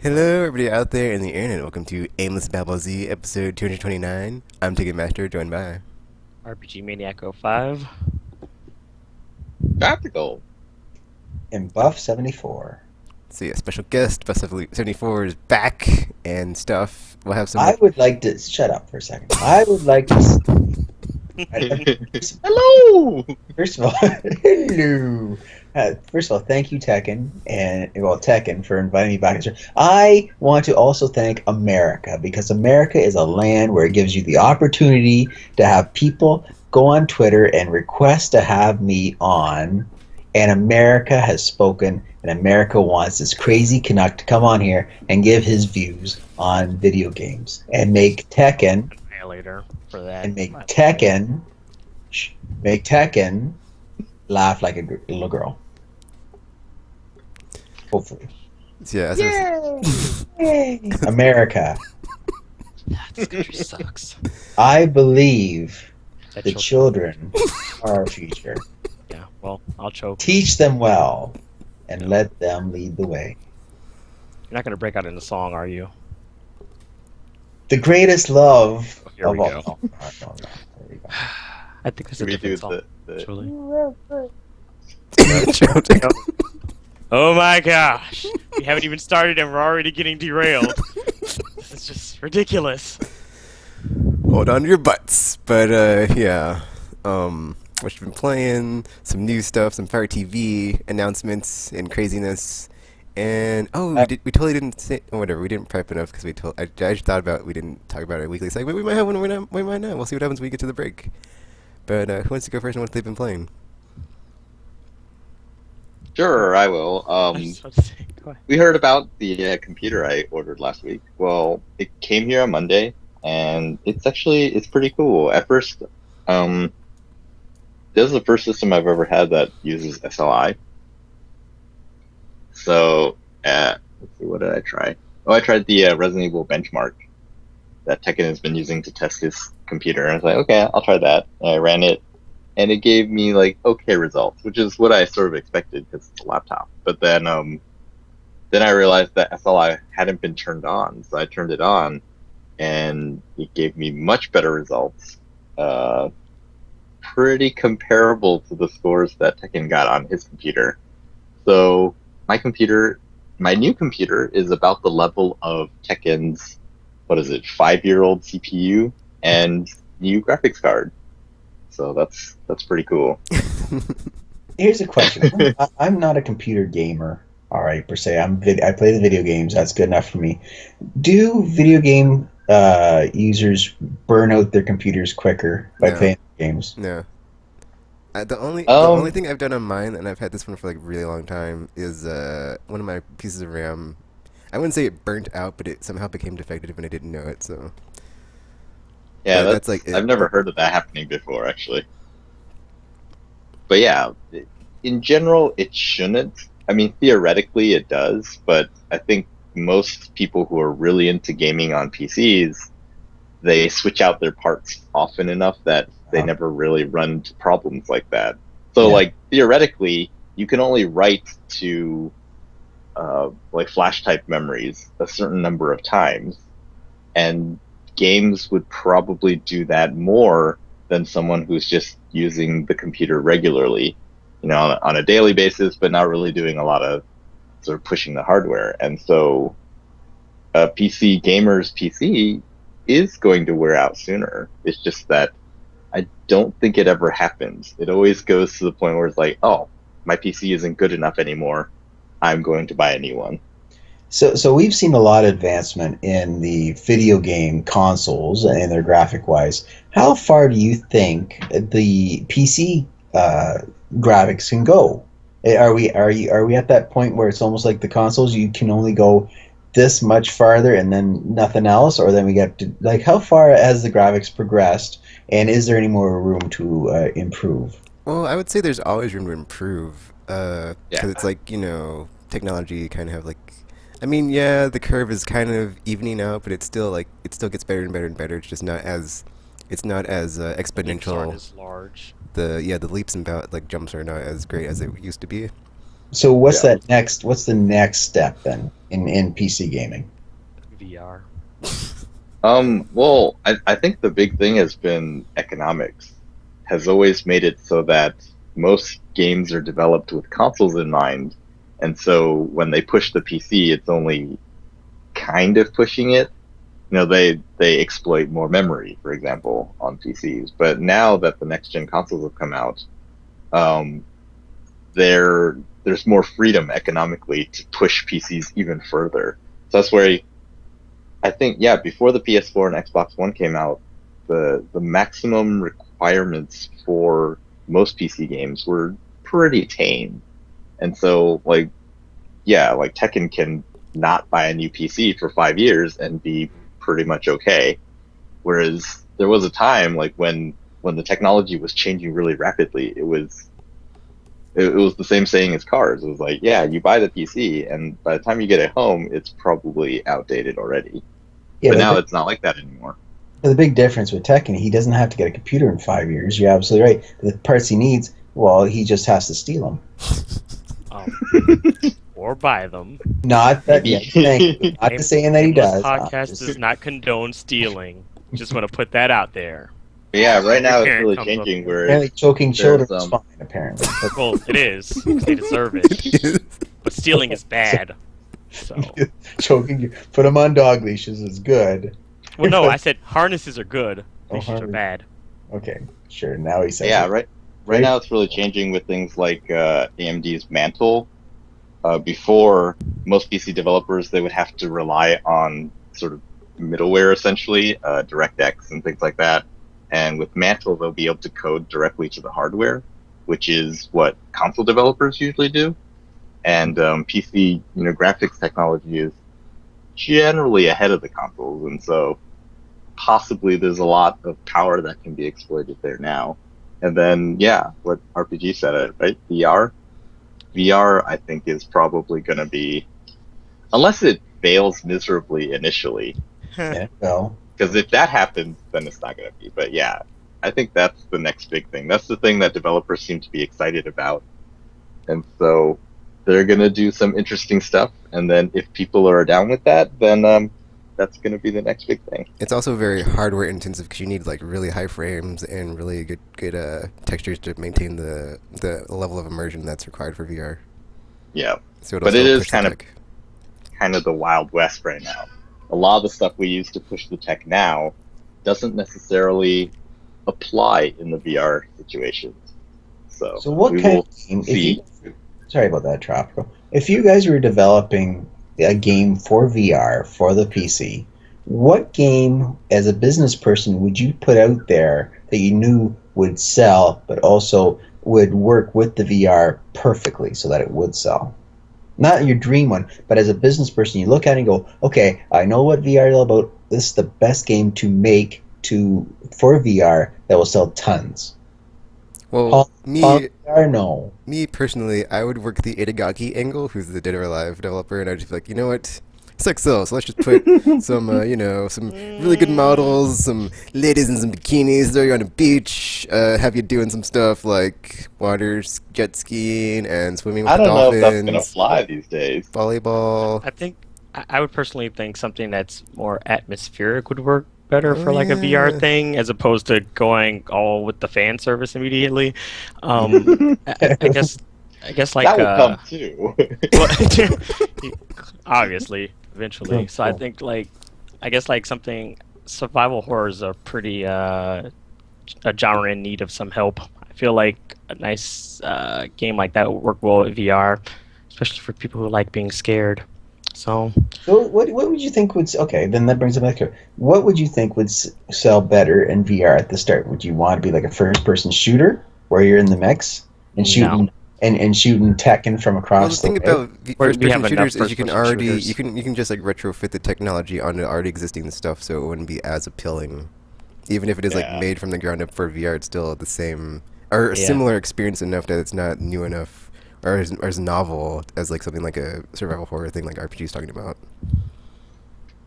Hello, everybody out there in the internet. Welcome to Aimless Babble Z, episode 229. I'm Ticketmaster, joined by RPG Maniac 05. Tactical. And Buff 74. see a special guest. Bus 74 is back and stuff. We'll have some. I would like to shut up for a second. I would like to. Hello. First of all, hello. First of all, thank you, Tekken, for inviting me back. I want to also thank America, because America is a land where it gives you the opportunity to have people go on Twitter and request to have me on. And America has spoken, and America wants this crazy Canuck to come on here and give his views on video games and make Tekken Annihilator for that. and make Tekken laugh like a little girl. Hopefully. Yeah, Yay! America, This country sucks. I believe That the children are our future. Yeah, well, I'll choke. Teach them well and let them lead the way. You're not going to break out into song, are you? The greatest love Here of we all. go. No, there we go. I think there's a Should we do different song, the actually. Oh my gosh! We haven't even started and we're already getting derailed. This is just ridiculous. Hold on to your butts. But, yeah. What you've been playing, some new stuff, some Fire TV announcements and craziness. And, we totally didn't say, whatever, we didn't prep enough because I just thought about we didn't talk about our weekly segment. We might have one, we might not. We'll see what happens when we get to the break. But, who wants to go first on what they've been playing? Sure, I will. I was about to say, go ahead. We heard about the computer I ordered last week. Well, it came here on Monday, and it's pretty cool. At first, this is the first system I've ever had that uses SLI. So, let's see, what did I try? Oh, I tried the Resident Evil benchmark that Tekken has been using to test his computer. And I was like, okay, I'll try that. And I ran it, and it gave me like okay results, which is what I sort of expected because it's a laptop. But then I realized that SLI hadn't been turned on, so I turned it on, and it gave me much better results. Pretty comparable to the scores that Tekken got on his computer. So my new computer is about the level of Tekken's, 5-year-old CPU and new graphics card. So that's pretty cool. Here's a question. I'm not a computer gamer, all right, per se. I play the video games. That's good enough for me. Do video game users burn out their computers quicker by No. playing games? No. The only thing I've done on mine, and I've had this one for like a really long time, is one of my pieces of RAM. I wouldn't say it burnt out, but it somehow became defective and I didn't know it. So Yeah, But that's like it. I've never heard of that happening before, actually. But yeah, in general, it shouldn't. I mean, theoretically, it does, but I think most people who are really into gaming on PCs, they switch out their parts often enough that they never really run into problems like that. So, Yeah. like, theoretically, you can only write to, like, flash type memories a certain number of times, and games would probably do that more than someone who's just using the computer regularly, on a daily basis, but not really doing a lot of sort of pushing the hardware. And so a PC gamer's PC is going to wear out sooner. It's just that I don't think it ever happens. It always goes to the point where it's like, oh, my PC isn't good enough anymore. I'm going to buy a new one. So we've seen a lot of advancement in the video game consoles and their graphic wise. How far do you think the PC graphics can go? Are we at that point where it's almost like the consoles? You can only go this much farther and then nothing else, or then we get to, like, how far has the graphics progressed, and is there any more room to improve? Well, I would say there's always room to improve. Because Yeah. it's like, technology kind of have like, I mean, yeah, the curve is kind of evening out, but it's still like, it still gets better and better and better. It's just not as, Leaps aren't exponential. as large. The leaps and jumps are not as great as it used to be. So what's Yeah. What's the next step then in PC gaming? VR. Well, I think the big thing has been economics. Has always made it so that most games are developed with consoles in mind, and so when they push the PC, it's only kind of pushing it. They exploit more memory, for example, on PCs. But now that the next gen consoles have come out, there's more freedom economically to push PCs even further. So that's where I think, yeah, before the PS4 and Xbox One came out, the maximum requirements for most PC games were pretty tame. And so, like Tekken can not buy a new PC for 5 years and be pretty much okay. Whereas there was a time, like, when the technology was changing really rapidly, it was the same saying as cars. It was like, yeah, you buy the PC, and by the time you get it home, it's probably outdated already. Yeah, but now it's not like that anymore. The big difference with Tekken, he doesn't have to get a computer in 5 years. You're absolutely right. The parts he needs, well, he just has to steal them. Or buy them. Not that, yeah, thank you. Not saying that he does. Podcast does not condone stealing. Just want to put that out there. But yeah, right now it's Parent really comes changing up. where Apparently choking children is there's, fine, apparently. Well, it is. 'Cause they deserve it. But stealing is bad. So. Choking, put them on dog leashes is good. Well, no, I said harnesses are good. Oh, Leashes are bad. Okay, sure. Now he says yeah, it. right now it's really changing with things like AMD's Mantle. Before, most PC developers, they would have to rely on sort of middleware, essentially, DirectX and things like that. And with Mantle, they'll be able to code directly to the hardware, which is what console developers usually do. And PC, graphics technology is generally ahead of the consoles, and so possibly there's a lot of power that can be exploited there now. And then, yeah, what RPG said, right? VR, I think, is probably going to be, unless it fails miserably initially. Yeah, well, Because if that happens, then it's not going to be. But yeah, I think that's the next big thing. That's the thing that developers seem to be excited about. And so they're going to do some interesting stuff. And then if people are down with that, then that's going to be the next big thing. It's also very hardware intensive because you need like really high frames and really good textures to maintain the level of immersion that's required for VR. Yeah, So but it is kind of the Wild West right now. A lot of the stuff we use to push the tech now doesn't necessarily apply in the VR situations. So what kind of game? Sorry about that, Tropical. If you guys were developing a game for VR for the PC, what game, as a business person, would you put out there that you knew would sell, but also would work with the VR perfectly so that it would sell? Not your dream one, but as a business person, you look at it and go, okay, I know what VR is all about. This is the best game to make for VR that will sell tons. Well, me personally, I would work the Itagaki angle, who's the Dead or Alive developer, and I'd just be like, you know what? It's like so let's just put some really good models, some ladies in some bikinis, throw you on a beach, have you doing some stuff like jet skiing and swimming with I don't dolphins. know if that's going to fly these days. Volleyball. I think I would personally think something that's more atmospheric would work better for like a VR thing, as opposed to going all with the fan service immediately. I guess like that will come too. Obviously, eventually. So I think something survival horrors are pretty a genre in need of some help. I feel like a nice game like that would work well with VR, especially for people who like being scared. So what would you think would... Okay, then that brings it back to... What would you think would sell better in VR at the start? Would you want to be like a first-person shooter, where you're in the mix and shooting and shooting Tekken from across the way? Well, the thing about first-person shooters is you can shooters. you can just like retrofit the technology onto already existing stuff, so it wouldn't be as appealing. Even if it is like made from the ground up for VR, it's still the same or a similar experience enough that it's not new enough. Or as novel as like something like a survival horror thing like RPG is talking about.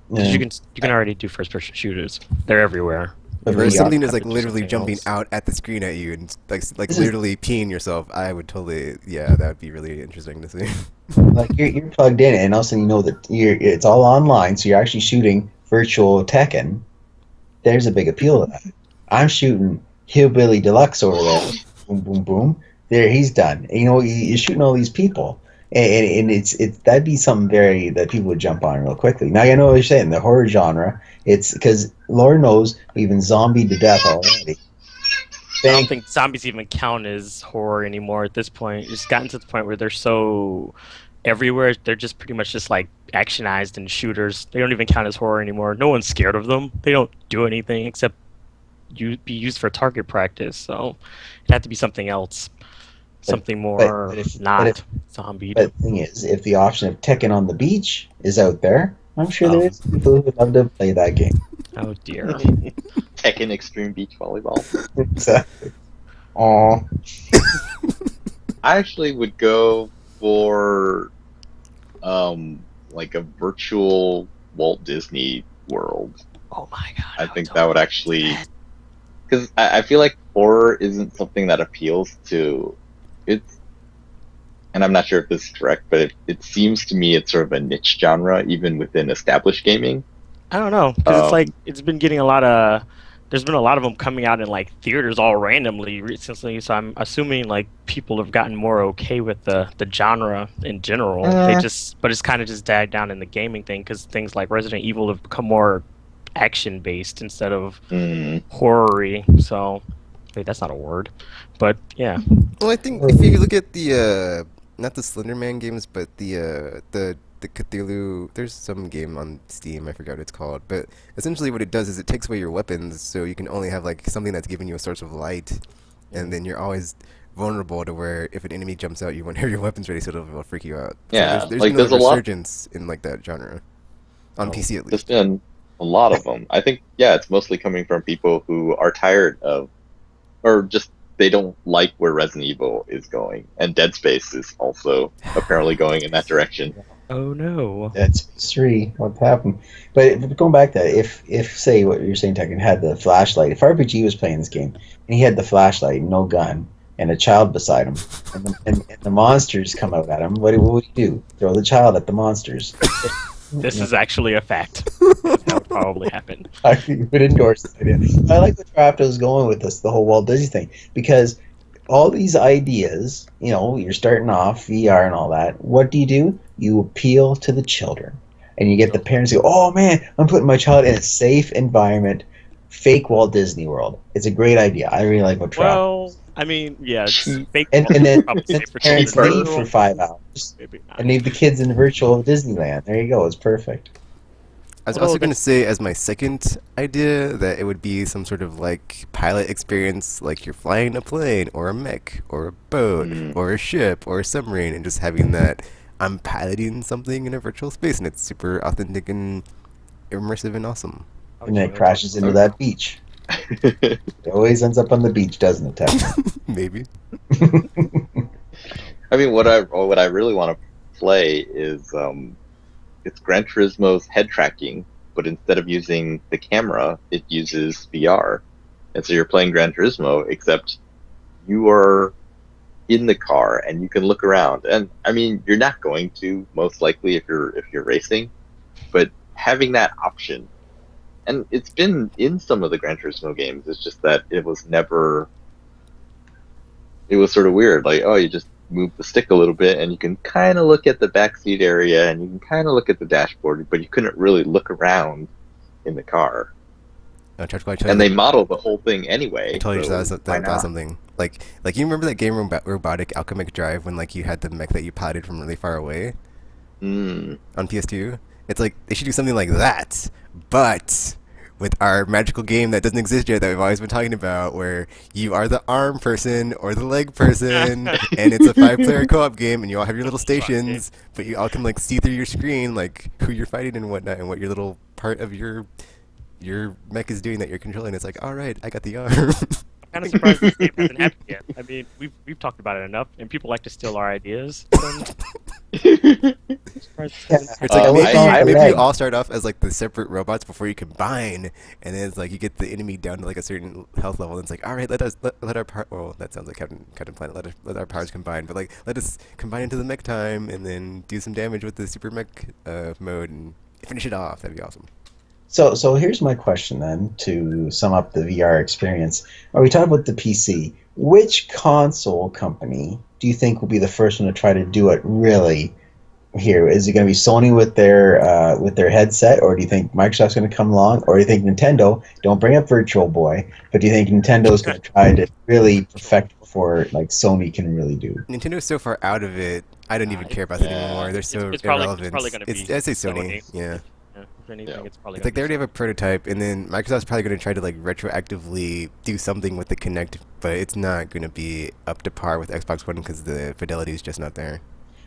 Because you can already do first-person shooters. They're everywhere. But Or if VR something is Have like to do literally something jumping else. out at the screen at you and like This is- literally peeing yourself, I would totally, yeah, that would be really interesting to see. like you're plugged in, and also you know that it's all online, so you're actually shooting virtual Tekken. There's a big appeal to that. I'm shooting Hillbilly Deluxe over there. Boom, boom, boom. There, he's done. You know, you're shooting all these people, and it's that'd be something very that people would jump on real quickly. Now I know what you're saying. The horror genre. It's because Lord knows we've been zombied to death already. I don't think zombies even count as horror anymore at this point. It's gotten to the point where they're so everywhere. They're just pretty much just like actionized and shooters. They don't even count as horror anymore. No one's scared of them. They don't do anything except be used for target practice. So it had to be something else, something more not zombie. But the thing is, if the option of Tekken on the beach is out there, I'm sure there is people who would love to play that game. Oh dear. Tekken Extreme Beach Volleyball. Exactly. Aw. I actually would go for like a virtual Walt Disney World. Oh my god. I think that would actually, because I feel like horror isn't something that appeals to it's, and I'm not sure if this is correct, but it seems to me it's sort of a niche genre even within established gaming. I don't know, because it's like it's been getting a lot of. There's been a lot of them coming out in like theaters all randomly recently, so I'm assuming like people have gotten more okay with the genre in general. But it's kind of just died down in the gaming thing because things like Resident Evil have become more action based instead of horror-y. So, wait, that's not a word, but yeah. Well, I think if you look at the not the Slender Man games, but the Cthulhu, there's some game on Steam, I forgot what it's called, but essentially what it does is it takes away your weapons, so you can only have like something that's giving you a source of light, and then you're always vulnerable to where if an enemy jumps out, you won't have your weapons ready, so it'll freak you out. Yeah, so there's like been there's a a lot resurgence in like that genre on PC at There's least. been a lot of them. I think, yeah, it's mostly coming from people who are tired of, or just they don't like where Resident Evil is going, and Dead Space is also apparently going in that direction. Oh no. That's 3. What happened? But going back to that, if say what you're saying, Tekken had the flashlight. If RPG was playing this game and he had the flashlight, no gun, and a child beside him, and the monsters come out at him, what would he do? Throw the child at the monsters. This is actually a fact. That would probably happen. I would endorse this idea. I like what Rapto's going with this, the whole Walt Disney thing, because all these ideas, you know, you're starting off VR and all that. What do? You appeal to the children, and you get the parents who go, "Oh man, I'm putting my child in a safe environment." Fake Walt Disney World. It's a great idea. I really like what Rapto. Well, I mean, yeah, it's fake. And then probably safe for parents children. leave for 5 hours Maybe not. and leave the kids in virtual Disneyland. There you go. It's perfect. I was Well, also going to say as my second idea that it would be some sort of like pilot experience, like you're flying a plane or a mech or a boat or a ship or a submarine, and just having that I'm piloting something in a virtual space, and it's super authentic and immersive and awesome. And then it crashes into that beach. It always ends up on the beach, doesn't it, Ted? Maybe. I mean, what I really want to play is it's Gran Turismo's head tracking, but instead of using the camera, it uses VR, and so you're playing Gran Turismo, except you are in the car and you can look around. And I mean, you're not going to most likely if you're racing, but having that option, and it's been in some of the Gran Turismo games. It's just that it was sort of weird. Like, oh, you just move the stick a little bit and you can kind of look at the backseat area and you can kind of look at the dashboard, but you couldn't really look around in the car. And they model the whole thing anyway. I told you so that was something. Like you remember that game Robotic Alchemic Drive when like you had the mech that you piloted from really far away on PS2? It's like they should do something like that, but with our magical game that doesn't exist yet that we've always been talking about, where you are the arm person or the leg person, and it's a 5-player co-op game, and you all have your little stations, but you all can like see through your screen like who you're fighting and whatnot, and what your little part of your mech is doing that you're controlling. It's like, all right, I got the arm. I'm kind of surprised this game hasn't happened yet. I mean, we've talked about it enough, and people like to steal our ideas. It's like maybe you all start off as like the separate robots before you combine, and then it's like you get the enemy down to like a certain health level, and it's like, all right, let our well, that sounds like Captain Planet. Let our powers combine, but like let us combine into the mech time, and then do some damage with the super mech mode and finish it off. That'd be awesome. So here's my question then to sum up the VR experience. Are we talking about the PC? Which console company do you think will be the first one to try to do it really here? Is it going to be Sony with their headset, or do you think Microsoft's going to come along, or do you think Nintendo? Don't bring up Virtual Boy, but do you think Nintendo's going to try to really perfect before like Sony can really do? Nintendo's so far out of it. I don't even care about it anymore. They're so irrelevant. It's probably going to be. I'd say Sony. Yeah. If anything, it's probably. It's like they already have a prototype, and then Microsoft's probably going to try to like retroactively do something with the Kinect, but it's not going to be up to par with Xbox One because the fidelity is just not there.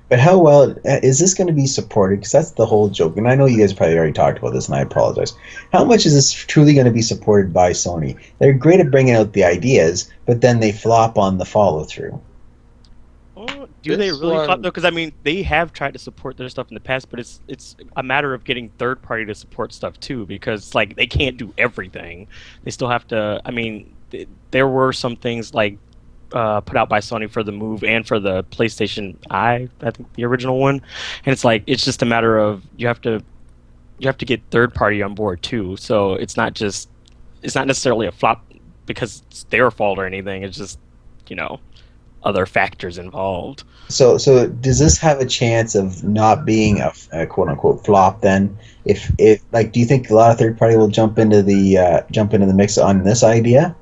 But how well is this going to be supported? Because that's the whole joke. And I know you guys probably already talked about this, and I apologize. How much is this truly going to be supported by Sony? They're great at bringing out the ideas, but then they flop on the follow-through. Oh, do they really flop though? Because I mean, they have tried to support their stuff in the past, but it's a matter of getting third party to support stuff too. Because like they can't do everything. They still have to. I mean, there were some things like put out by Sony for the Move and for the PlayStation I think the original one, and it's like it's just a matter of you have to get third party on board too. So it's not necessarily a flop because it's their fault or anything. It's just other factors involved. So does this have a chance of not being a quote unquote flop then? If like, do you think a lot of third party will jump into the mix on this idea?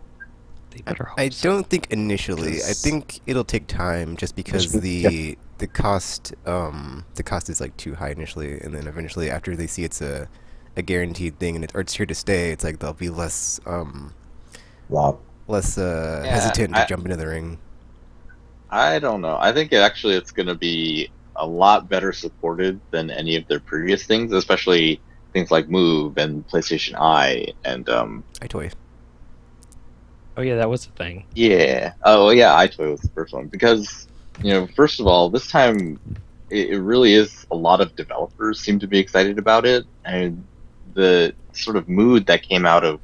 I don't think initially. I think it'll take time just because the cost is like too high initially, and then eventually after they see it's a guaranteed thing or it's here to stay, it's like they'll be less hesitant to jump into the ring. I don't know. I think it's going to be a lot better supported than any of their previous things, especially things like Move and PlayStation I and iToy. Oh yeah, that was the thing. Yeah. Oh yeah, iToy was the first one because first of all, this time it really is a lot of developers seem to be excited about it, and the sort of mood that came out of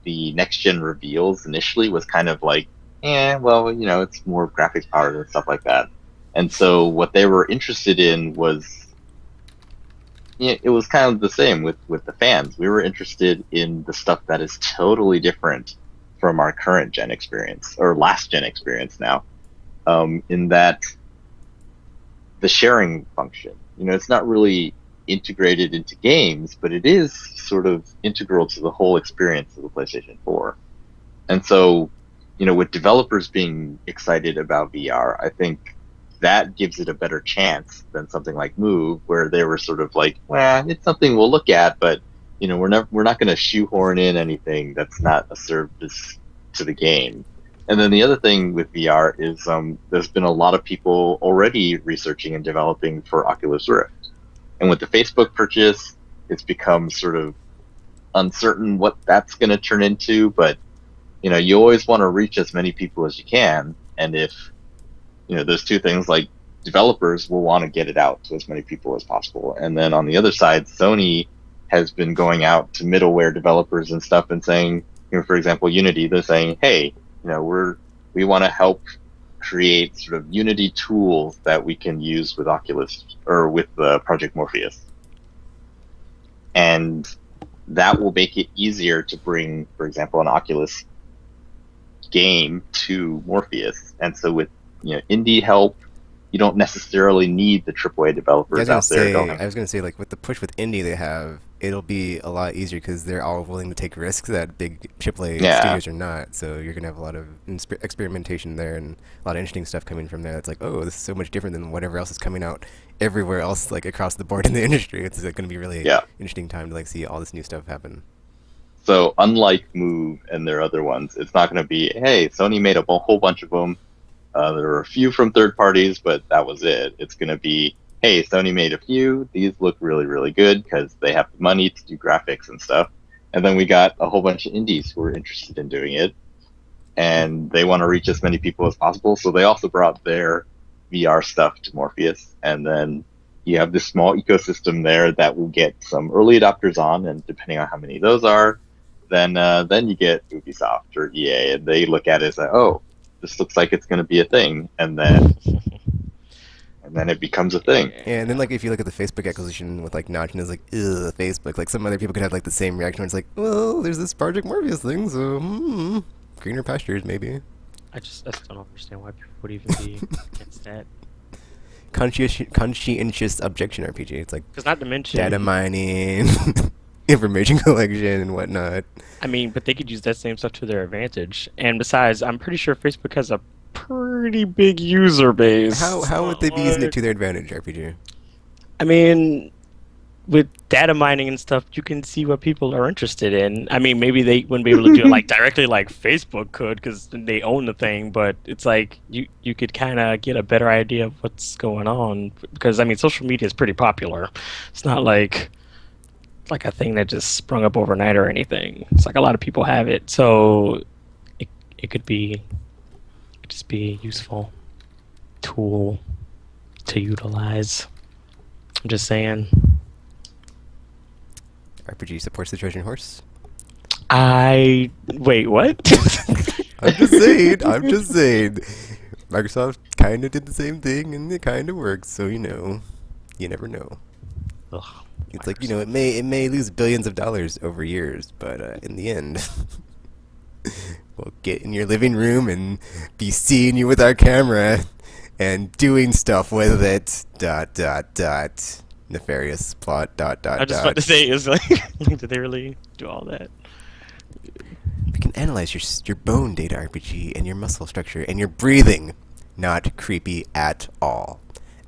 the next gen reveals initially was kind of like, well, it's more graphics powered and stuff like that. And so what they were interested in was, it was kind of the same with the fans. We were interested in the stuff that is totally different from our current gen experience, or last gen experience now, in that the sharing function, it's not really integrated into games, but it is sort of integral to the whole experience of the PlayStation 4. And so, with developers being excited about VR, I think that gives it a better chance than something like Move, where they were sort of like, well, it's something we'll look at, but we're not going to shoehorn in anything that's not a service to the game. And then the other thing with VR is there's been a lot of people already researching and developing for Oculus Rift, and with the Facebook purchase, it's become sort of uncertain what that's going to turn into, but you always want to reach as many people as you can, and if there's two things, like developers will want to get it out to as many people as possible, and then on the other side, Sony has been going out to middleware developers and stuff and saying, for example, Unity, they're saying, hey, we want to help create sort of Unity tools that we can use with Oculus or with Project Morpheus, and that will make it easier to bring, for example, an Oculus game to Morpheus. And so with indie help, you don't necessarily need the AAA developers out there. I was going to say, like, with the push with indie they have, it'll be a lot easier because they're all willing to take risks that big AAA studios are not. So you're going to have a lot of experimentation there and a lot of interesting stuff coming from there. It's like, oh, this is so much different than whatever else is coming out everywhere else, like across the board in the industry. It's going to be really interesting time to like see all this new stuff happen. So unlike Move and their other ones, it's not going to be, hey, Sony made a whole bunch of them. There were a few from third parties, but that was it. It's going to be, hey, Sony made a few. These look really, really good because they have the money to do graphics and stuff. And then we got a whole bunch of indies who are interested in doing it, and they want to reach as many people as possible. So they also brought their VR stuff to Morpheus, and then you have this small ecosystem there that will get some early adopters on, and depending on how many of those are, then you get Ubisoft or EA, and they look at it as like, oh, this looks like it's going to be a thing, and then it becomes a thing. Yeah, and then like if you look at the Facebook acquisition with like Notch, and it's like, ugh, Facebook. Like some other people could have like the same reaction. Where it's like, well, there's this Project Morpheus thing, so greener pastures maybe. I just don't understand why people would even be against that. Conscientious objection RPG. It's like Because not to mention data mining, information collection, and whatnot. I mean, but they could use that same stuff to their advantage. And besides, I'm pretty sure Facebook has a pretty big user base. How would they be using it to their advantage, RPG? I mean, with data mining and stuff, you can see what people are interested in. I mean, maybe they wouldn't be able to do it like directly like Facebook could because they own the thing, but it's like you could kind of get a better idea of what's going on because I mean, social media is pretty popular. It's not like a thing that just sprung up overnight or anything. It's like a lot of people have it, so it could just be a useful tool to utilize. I'm just saying. RPG supports the Trojan horse. Wait, what? I'm just saying. Microsoft kind of did the same thing, and it kind of works. So you never know. Ugh, It's like it may lose billions of dollars over years, but in the end, we'll get in your living room and be seeing you with our camera and doing stuff with it. ... Nefarious plot. ... I was just about to say, is like, did they really do all that? We can analyze your bone data, RPG, and your muscle structure and your breathing. Not creepy at all.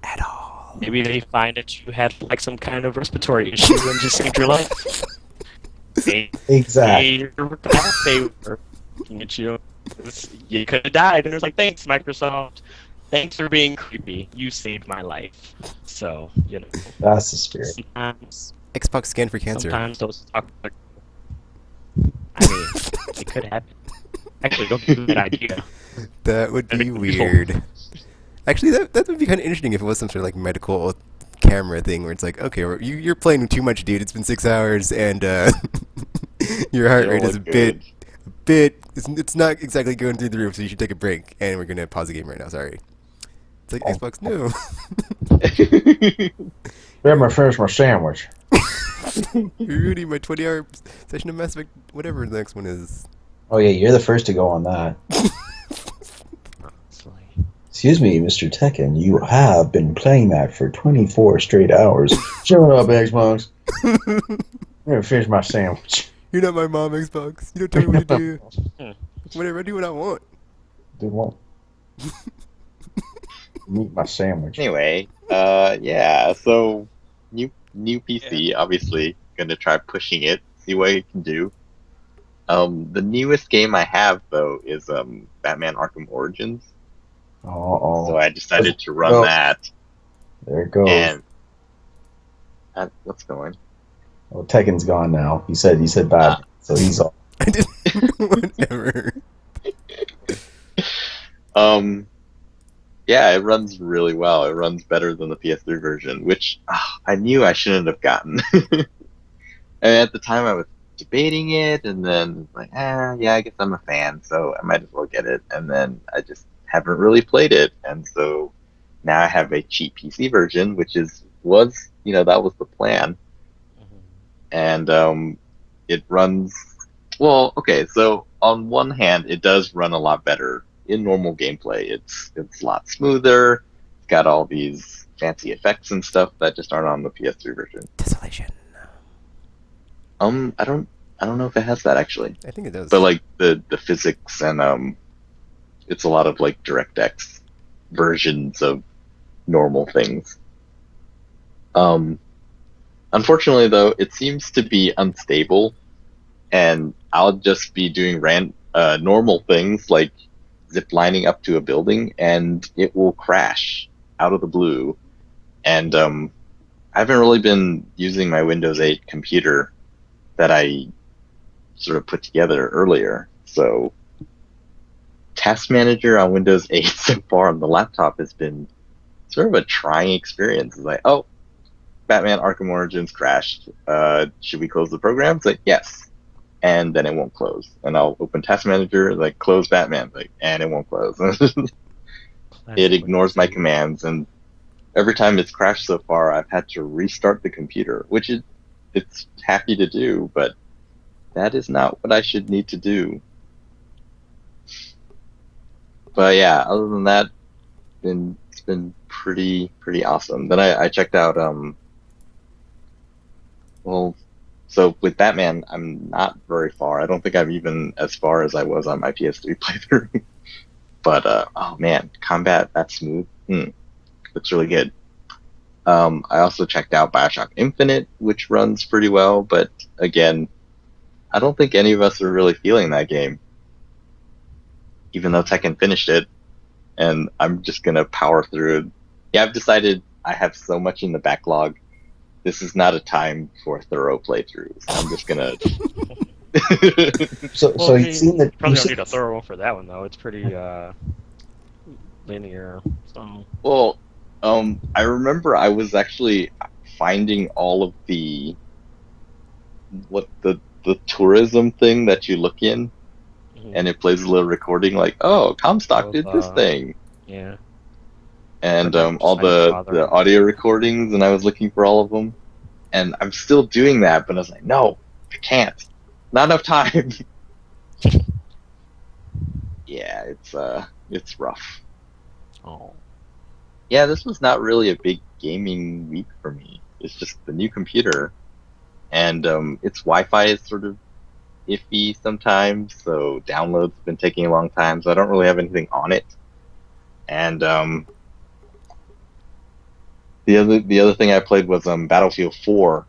At all. Maybe they find that you had like some kind of respiratory issue and just saved your life. Exactly. They were looking at you. You could have died, and it was like, thanks, Microsoft. Thanks for being creepy. You saved my life. So, That's the spirit. Sometimes Xbox scan for cancer. Sometimes those talk. I mean, it could happen. Actually, don't give me that idea. That would be weird. Actually, that would be kind of interesting if it was some sort of like medical camera thing where it's like, okay, you're playing too much, dude. It's been 6 hours, and your heart rate is a bit. It's not exactly going through the roof, so you should take a break. And we're gonna pause the game right now. Sorry. It's like Xbox, no. Let me finish my sandwich. Rudy, my 20-hour session of Mass Effect, whatever the next one is. Oh yeah, you're the first to go on that. Excuse me, Mr. Tekken, you have been playing that for 24 straight hours. Shut up, Xbox. I'm gonna finish my sandwich. You're not my mom, Xbox. You don't tell me what to do. Whatever, I do what I want. Do what? Eat my sandwich. Anyway, yeah. So new PC, obviously gonna try pushing it, see what it can do. The newest game I have though is Batman Arkham Origins. So I decided to run that. There it goes. And what's going? Oh, Tekken's gone now. He said bad, so he's off. I didn't. Whatever. Yeah, it runs really well. It runs better than the PS3 version, which I knew I shouldn't have gotten. And at the time, I was debating it, and then like, yeah, I guess I'm a fan, so I might as well get it. And then I just haven't really played it, and so now I have a cheap PC version, which was that was the plan. And it runs well. Okay, so on one hand, it does run a lot better in normal gameplay. It's a lot smoother. It's got all these fancy effects and stuff that just aren't on the PS3 version. Desolation. I don't know if it has that actually. I think it does. But like the physics and it's a lot of like DirectX versions of normal things. Unfortunately, though, it seems to be unstable, and I'll just be doing normal things like zip lining up to a building, and it will crash out of the blue. And I haven't really been using my Windows 8 computer that I sort of put together earlier. So Task Manager on Windows 8 so far on the laptop has been sort of a trying experience. It's like, oh, Batman Arkham Origins crashed. Should we close the program? It's like, yes. And then it won't close. And I'll open Task Manager, like, close Batman, like, and it won't close. It ignores my commands, and every time it's crashed so far, I've had to restart the computer, which it's happy to do, but that is not what I should need to do. But yeah, other than that, it's been pretty awesome. Then I checked out so with Batman, I'm not very far. I don't think I'm even as far as I was on my PS3 playthrough. But oh man, combat that smooth, looks really good. I also checked out BioShock Infinite, which runs pretty well, but again, I don't think any of us are really feeling that game. Even though Tekken finished it, and I'm just gonna power through it. Yeah, I've decided I have so much in the backlog. This is not a time for thorough playthroughs. I'm just gonna. So you've seen the. Probably don't need a thorough one for that one though. It's pretty linear. So. Well, I remember I was actually finding all of the tourism thing that you look in, and it plays a little recording like, oh, Comstock did this thing. Yeah. And all the audio recordings, and I was looking for all of them, and I'm still doing that, but I was like, no, I can't. Not enough time. Yeah, it's rough. Oh. Yeah, this was not really a big gaming week for me. It's just the new computer, and its Wi-Fi is sort of iffy sometimes, so downloads have been taking a long time, so I don't really have anything on it. And the other thing I played was Battlefield 4,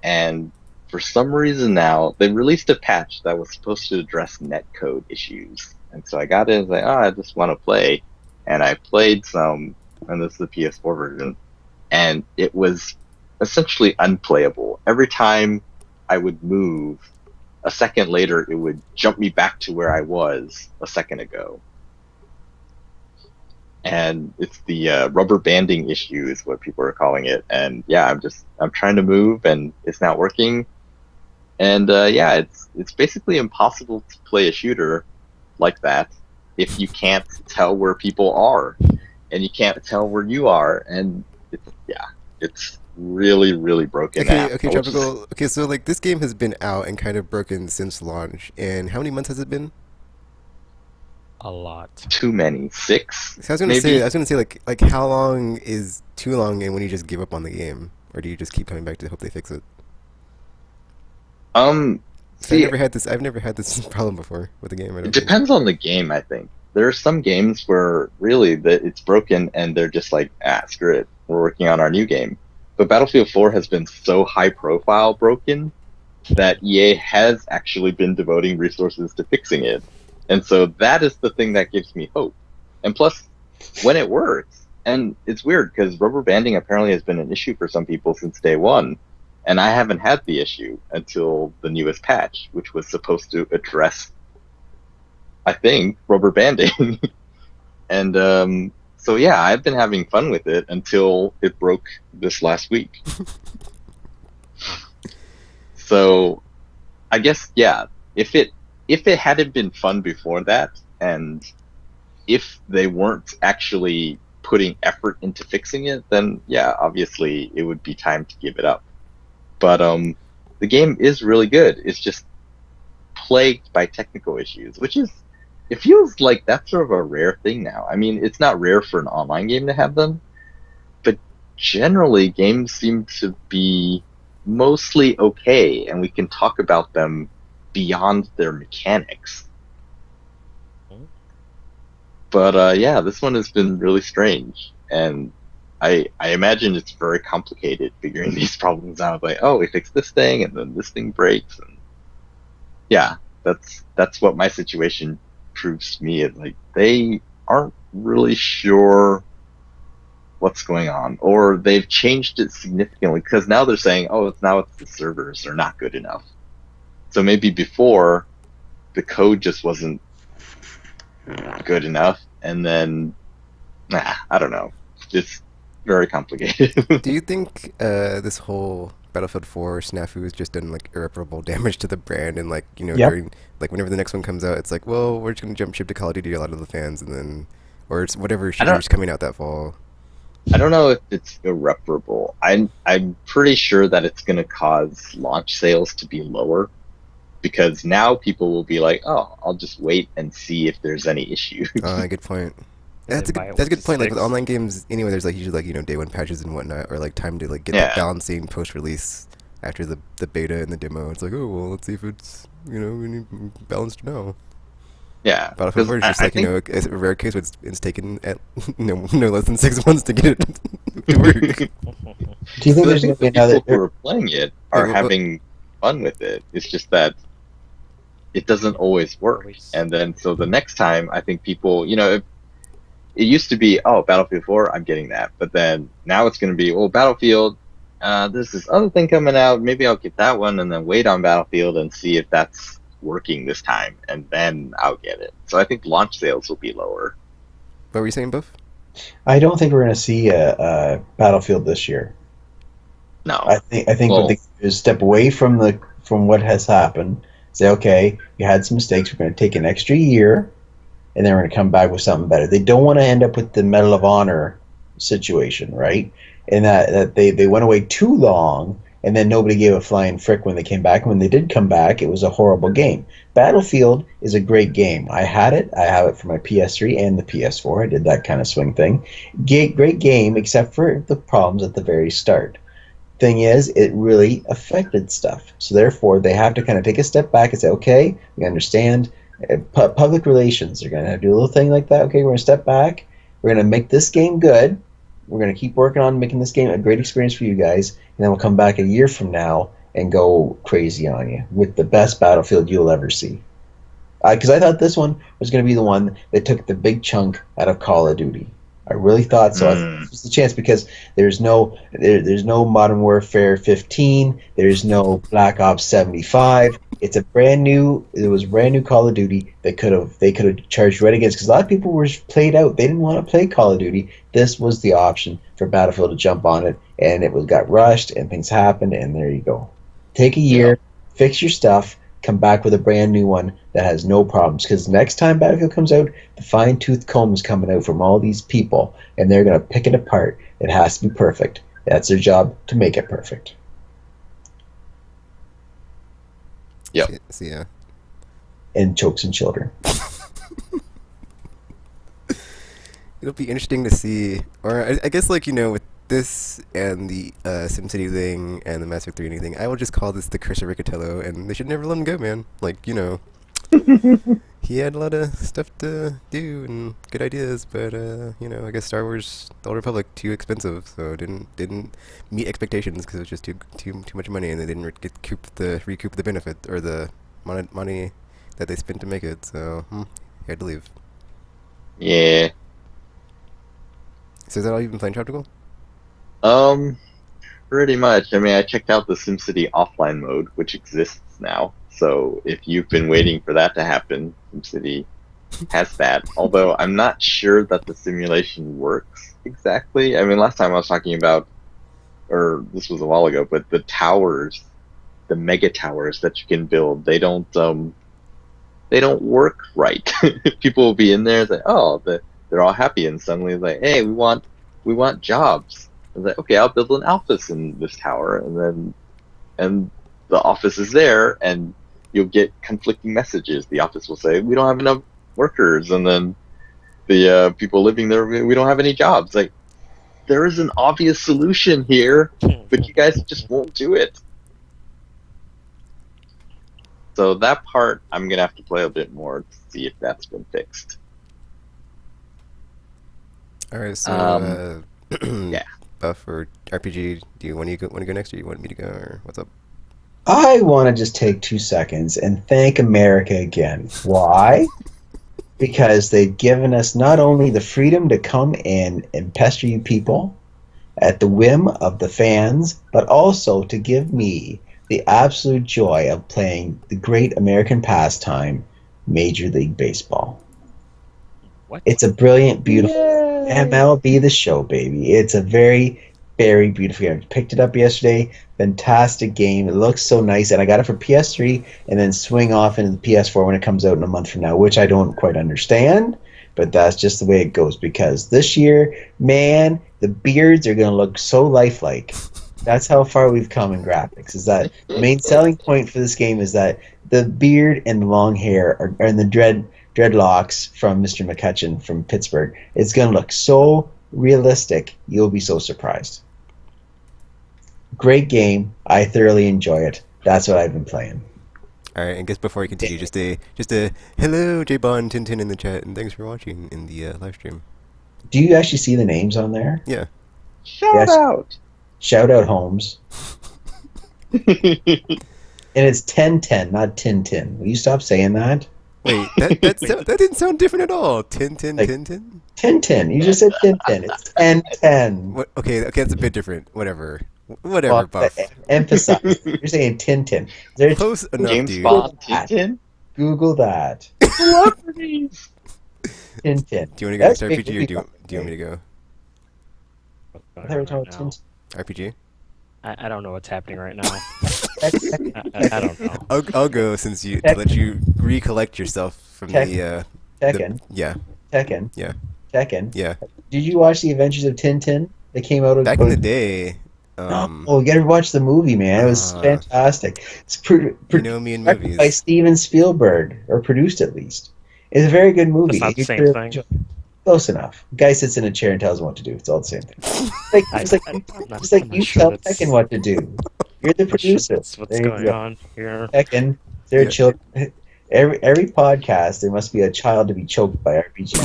and for some reason now they released a patch that was supposed to address netcode issues, and so I got in and was like, I just want to play, and I played some, and this is the PS4 version, and it was essentially unplayable. Every time I would move, a second later it would jump me back to where I was a second ago. And it's the rubber banding issue is what people are calling it. And yeah, I'm trying to move and it's not working. And yeah, it's basically impossible to play a shooter like that if you can't tell where people are and you can't tell where you are. And it's really, really broken. Okay, Tropical. Okay, so like this game has been out and kind of broken since launch. And how many months has it been? A lot. Too many. 6. So I was gonna say like how long is too long, and when you just give up on the game, or do you just keep coming back to hope they fix it? See, I've never had this problem before with a game. It depends on the game, I think. There are some games where really it's broken and they're just like, screw it, we're working on our new game. But Battlefield 4 has been so high profile broken that EA has actually been devoting resources to fixing it. And so that is the thing that gives me hope. And plus, when it works, and it's weird because rubber banding apparently has been an issue for some people since day one, and I haven't had the issue until the newest patch, which was supposed to address, I think, rubber banding. And so yeah, I've been having fun with it until it broke this last week. So I guess, yeah, if it hadn't been fun before that, and if they weren't actually putting effort into fixing it, then yeah, obviously it would be time to give it up. But the game is really good. It's just plagued by technical issues, it feels like that's sort of a rare thing now. I mean, it's not rare for an online game to have them, but generally games seem to be mostly okay, and we can talk about them beyond their mechanics. But yeah, this one has been really strange, and I imagine it's very complicated figuring these problems out. Like, oh, we fixed this thing, and then this thing breaks, and yeah, that's what my situation proves to me. Is like they aren't really sure what's going on, or they've changed it significantly because now they're saying, oh, it's the servers are not good enough. So maybe before the code just wasn't good enough, and then I don't know. very complicated. Do you think this whole Battlefield 4 snafu has just done like irreparable damage to the brand, and like Yep. during like whenever the next one comes out, it's like, well, we're just gonna jump ship to Call of Duty, a lot of the fans, and then or it's whatever I don't shooter's coming out that fall. I don't know if it's irreparable. I'm pretty sure that it's going to cause launch sales to be lower because now people will be like, oh, I'll just wait and see if there's any issues. Good point. And That's a then good, buy it that's a with good point. Like with sticks. online games, anyway, there's like usually like day one patches and whatnot, or like time to like get Yeah. the balancing post release after the beta and the demo. It's like, oh well, let's see if it's we need balanced now. Yeah, Battlefield 4 is just I like think a rare case where it's taken at no less than 6 months to get it to work. Do you think I there's going think to be the people who another? are playing it are well, having fun with it. It's just that it doesn't always work. Always. And then so the next time, I think people, it used to be, oh, Battlefield 4, I'm getting that. But then now it's going to be, well, Battlefield, there's this other thing coming out. Maybe I'll get that one and then wait on Battlefield and see if that's working this time. And then I'll get it. So I think launch sales will be lower. What were you saying, Buff? I don't think we're going to see a Battlefield this year. No. I think Well- what they do is step away from what has happened. Say, okay, you had some mistakes. We're going to take an extra year, and then we're going to come back with something better. They don't want to end up with the Medal of Honor situation, right? And that they went away too long, and then nobody gave a flying frick when they came back. And when they did come back, it was a horrible game. Battlefield is a great game. I had it. I have it for my PS3 and the PS4. I did that kind of swing thing. Great game, except for the problems at the very start. Thing is, it really affected stuff. So therefore, they have to kind of take a step back and say, okay, we understand. Public relations are going to do a little thing like that. Okay, we're going to step back. We're going to make this game good. We're going to keep working on making this game a great experience for you guys. And then we'll come back a year from now and go crazy on you with the best Battlefield you'll ever see. Because I thought this one was going to be the one that took the big chunk out of Call of Duty. I really thought so. I thought this was the chance because there's no Modern Warfare 15. There's no Black Ops 75. It was brand new Call of Duty they could have charged right against, because a lot of people were played out. They didn't want to play Call of Duty. This was the option for Battlefield to jump on it, and it got rushed and things happened, and there you go. Take a year, fix your stuff, come back with a brand new one that has no problems, because next time Battlefield comes out, the fine-tooth comb is coming out from all these people, and they're going to pick it apart. It has to be perfect. That's their job, to make it perfect. Yep. So, yeah. And chokes and children. It'll be interesting to see, or I guess like with this and the SimCity thing and the Mass Effect 3 thing, I will just call this the curse of Riccatello, and they should never let him go, man. Like he had a lot of stuff to do and good ideas, but I guess Star Wars: The Old Republic too expensive, so didn't meet expectations because it was just too much money, and they didn't recoup the benefit or the money that they spent to make it. So he had to leave. Yeah. So is that all you've been playing, Tropical? Pretty much. I mean, I checked out the SimCity offline mode, which exists now. So if you've been waiting for that to happen, SimCity has that. Although I'm not sure that the simulation works exactly. I mean, last time I was talking about, or this was a while ago, but the towers, the mega towers that you can build, they don't work right. People will be in there and say, oh, they're all happy, and suddenly it's like, hey, we want jobs. It's like, okay, I'll build an office in this tower, and the office is there, and you'll get conflicting messages. The office will say, we don't have enough workers, and then the people living there, we don't have any jobs. Like, there is an obvious solution here, but you guys just won't do it. So that part, I'm gonna have to play a bit more to see if that's been fixed. All right, so yeah. Buff or RPG, do you want to go next, or you want me to go, or what's up? I want to just take 2 seconds and thank America again. Why? Because they've given us not only the freedom to come in and pester you people at the whim of the fans, but also to give me the absolute joy of playing the great American pastime, Major League Baseball. What? It's a brilliant, beautiful MLB The Show, baby. It's a very, very beautiful game. I picked it up yesterday. Fantastic game. It looks so nice, and I got it for PS3, and then swing off into the PS4 when it comes out in a month from now, which I don't quite understand, but that's just the way it goes. Because this year, man, the beards are going to look so lifelike. That's how far we've come in graphics. Is that the main selling point for this game? Is that the beard and the long hair are and the dreadlocks from Mr. McCutcheon from Pittsburgh. It's going to look so realistic, you'll be so surprised. Great game. I thoroughly enjoy it. That's what I've been playing. All right, and guess before we continue, just a hello, J-Bon, Tintin in the chat, and thanks for watching in the live stream. Do you actually see the names on there? Yeah. Shout out. Shout out Holmes. And it's 1010, not Tintin. Will you stop saying that? Wait, that didn't sound different at all. Tintin, Like- Tintin. Tintin. You just said Tintin. It's 1010. What? Okay, that's a bit different. Whatever, Buff. Emphasize. You're saying Tintin. There's Close enough, James dude. Bond Tintin? Google that. Celebrities. Tintin. Do you want to go next That's RPG, or making do you want me to go I thought we were talking about Tintin. RPG? I don't know what's happening right now. I don't know. I'll go since to let you recollect yourself from Tekken. yeah. Tekken. Yeah. Tekken. Yeah. Did you watch the Adventures of Tintin? They came out Back in the day. Oh, you gotta watch the movie, man. It was fantastic. It's You know me in directed movies. by Steven Spielberg, or produced at least. It's a very good movie. It's not the You same could thing. enjoy it. Close enough. Guy sits in a chair and tells him what to do. It's all the same thing. It's like you tell Tekken what to do. You're the producer. That's what's There you going go. on here. Tekken. There are Yeah. children. Every podcast, there must be a child to be choked by RPG.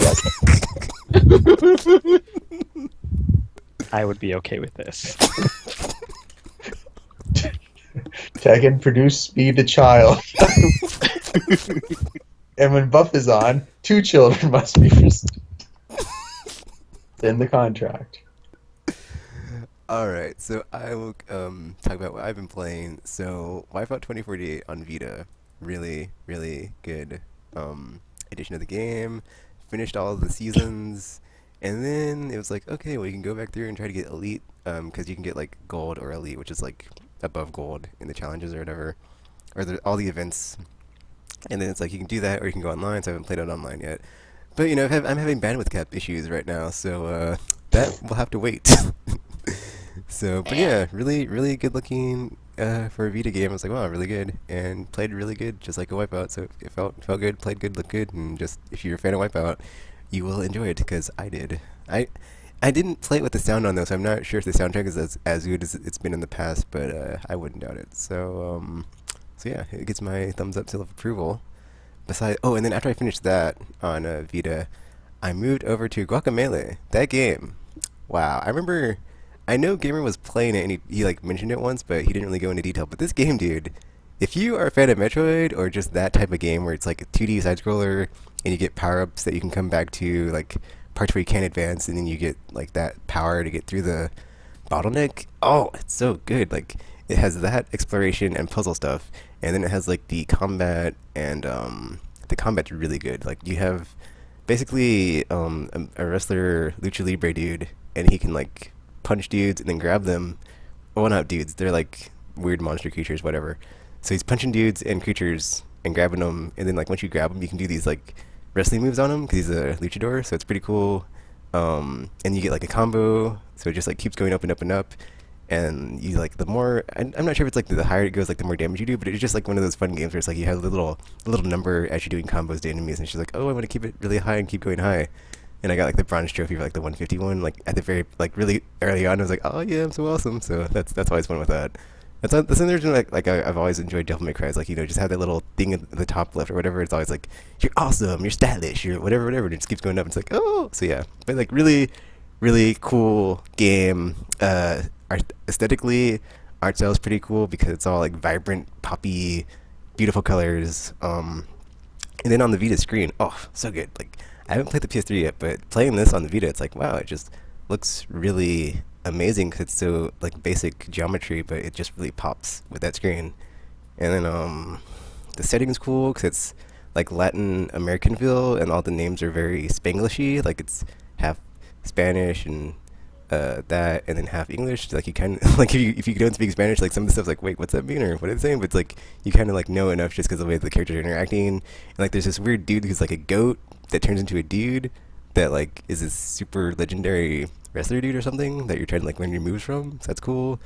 I would be okay with this. Tekken, produce Speed the Child. And when Buff is on, 2 children must be received. It's in the contract. Alright, so I will talk about what I've been playing. So, Wipeout 2048 on Vita. Really, really good edition of the game. Finished all of the seasons. And then it was like, okay, well, you can go back through and try to get Elite. Because you can get, like, Gold or Elite, which is, like, above Gold in the challenges or whatever. Or all the events. And then it's like, you can do that, or you can go online, so I haven't played it online yet. But, you know, I'm having bandwidth cap issues right now, so that will have to wait. So, but yeah, really, really good looking for a Vita game. I was like, wow, really good, and played really good, just like a Wipeout. So it felt good, played good, looked good, and just if you're a fan of Wipeout, you will enjoy it because I did. I didn't play it with the sound on though, so I'm not sure if the soundtrack is as good as it's been in the past, but I wouldn't doubt it. So yeah, it gets my thumbs up seal of approval. Besides, oh, and then after I finished that on Vita, I moved over to Guacamelee. That game, wow! I know Gamer was playing it and he like mentioned it once, but he didn't really go into detail. But this game, dude, if you are a fan of Metroid or just that type of game where it's like a 2D side scroller and you get power ups that you can come back to, like parts where you can't advance, and then you get like that power to get through the bottleneck. Oh, it's so good. Like it has that exploration and puzzle stuff, and then it has like the combat, and the combat's really good. Like you have basically a wrestler lucha libre dude, and he can like punch dudes and then grab them. Well, not dudes, they're like weird monster creatures, whatever. So he's punching dudes and creatures and grabbing them, and then like once you grab him, you can do these like wrestling moves on him because he's a luchador, so it's pretty cool. And you get like a combo, so it just like keeps going up and up and up. And you like the more, I'm not sure if it's like the higher it goes, like the more damage you do, but it's just like one of those fun games where it's like you have a little number as you're doing combos to enemies, and she's like, oh, I want to keep it really high and keep going high. And I got like the bronze trophy for like the 151, like at the very like really early on. I was like, oh yeah, I'm so awesome. So that's always fun with that. That's the reason like I've always enjoyed Devil May Cry. Is like, you know, just have that little thing at the top left or whatever. It's always like, you're awesome, you're stylish, you're whatever, and it just keeps going up. It's like, oh, so yeah, but like really, really cool game. Aesthetically, art style is pretty cool because it's all like vibrant, poppy, beautiful colors. And then on the Vita screen, oh, so good. Like I haven't played the PS3 yet, but playing this on the Vita, it's like, wow, it just looks really amazing because it's so like basic geometry, but it just really pops with that screen. And then the setting's cool because it's like Latin American feel, and all the names are very Spanglishy. Like it's half Spanish and that, and then half English. Like you kind of like if you don't speak Spanish, like some of the stuff's like, wait, what's that mean, or what are they saying? But it's like you kind of like know enough just because of the way the characters are interacting. And like there's this weird dude who's like a goat that turns into a dude that like is this super legendary wrestler dude or something that you're trying to like learn your moves from. So that's cool.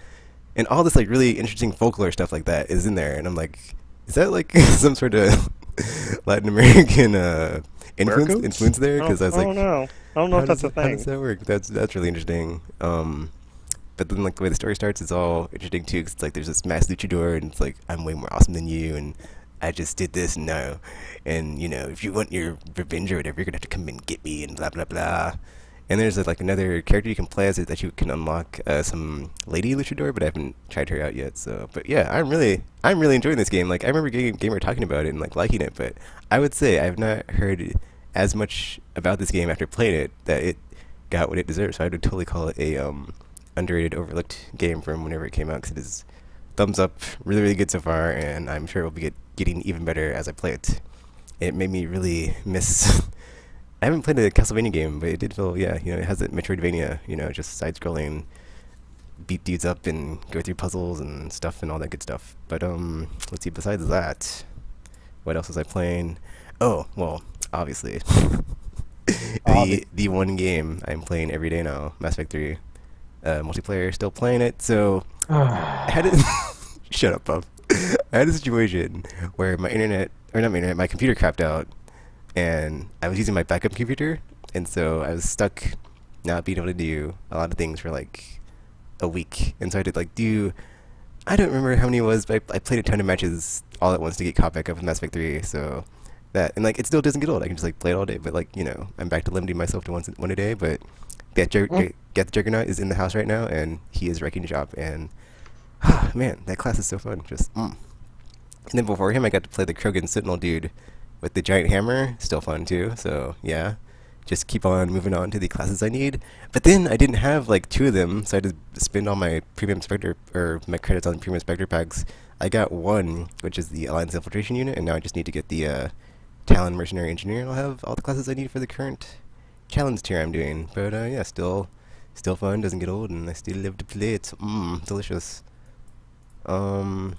And all this like really interesting folklore stuff like that is in there, and I'm like, is that like some sort of Latin American influence there? Because I was like, I don't know if that's a thing. How does that work? That's really interesting. But then like the way the story starts is all interesting too. Cause it's like there's this mass luchador, and it's like I'm way more awesome than you, and I just did this now, and you know if you want your revenge or whatever, you're gonna have to come and get me, and blah blah blah. And there's like another character you can play as it that you can unlock, some lady luchador, but I haven't tried her out yet. So, but yeah, I'm really enjoying this game. Like I remember Gamer talking about it and like liking it, but I would say I've not heard as much about this game after playing it that it got what it deserves. So I would totally call it a underrated, overlooked game from whenever it came out, because it is thumbs up, really really good so far, and I'm sure it will be getting even better as I play it. It made me really miss. I haven't played a Castlevania game, but it did feel, yeah, you know, it has that Metroidvania, you know, just side-scrolling, beat dudes up and go through puzzles and stuff and all that good stuff. But let's see. Besides that, what else was I playing? Oh, well, obviously, the one game I'm playing every day now, Mass Effect 3, multiplayer. Still playing it. So I had a shut up, Puff. I had a situation where my computer crapped out. And I was using my backup computer, and so I was stuck not being able to do a lot of things for like a week. And so I did like I don't remember how many it was, but I played a ton of matches all at once to get caught back up in Mass Effect 3. So that, and like it still doesn't get old. I can just like play it all day. But like, you know, I'm back to limiting myself to one a day. But Get the Juggernaut is in the house right now, and he is wrecking shop. And man, that class is so fun. And then before him, I got to play the Krogan Sentinel dude with the giant hammer. Still fun too. So yeah, just keep on moving on to the classes I need. But then I didn't have like two of them, so I had to spend all my premium Spectre, or my credits on premium Spectre packs. I got one, which is the Alliance Infiltration Unit, and now I just need to get the Talon Mercenary Engineer, and I'll have all the classes I need for the current challenge tier I'm doing. But yeah, still fun, doesn't get old, and I still live to play it. Delicious. Then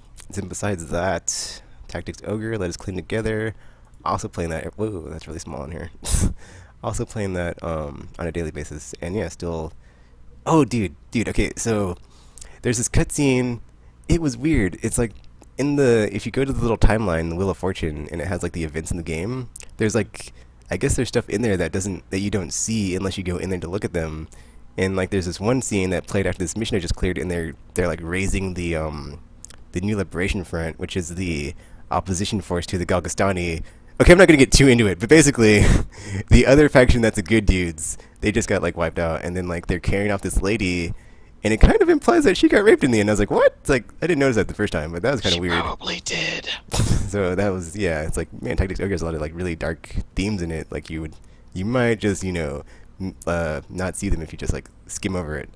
besides that, Tactics Ogre, Let Us Clean Together. Also playing that. Whoa, that's really small in here. Also playing that on a daily basis, and yeah, still. Oh, dude. Okay, so there's this cutscene. It was weird. It's like if you go to the little timeline, the Wheel of Fortune, and it has like the events in the game. There's like, I guess there's stuff in there that you don't see unless you go in there to look at them. And like, there's this one scene that played after this mission I just cleared, and they're like raising the New Liberation Front, which is the opposition force to the Galgastani. Okay, I'm not gonna get too into it, but basically, the other faction that's the good dudes, they just got like wiped out, and then like they're carrying off this lady, and it kind of implies that she got raped in the end. I was like, what? It's like, I didn't notice that the first time, but that was kind of weird. Probably did. So that was, yeah, it's like, man, Tactics Ogre has a lot of like really dark themes in it. Like you might just, you know, not see them if you just like skim over it.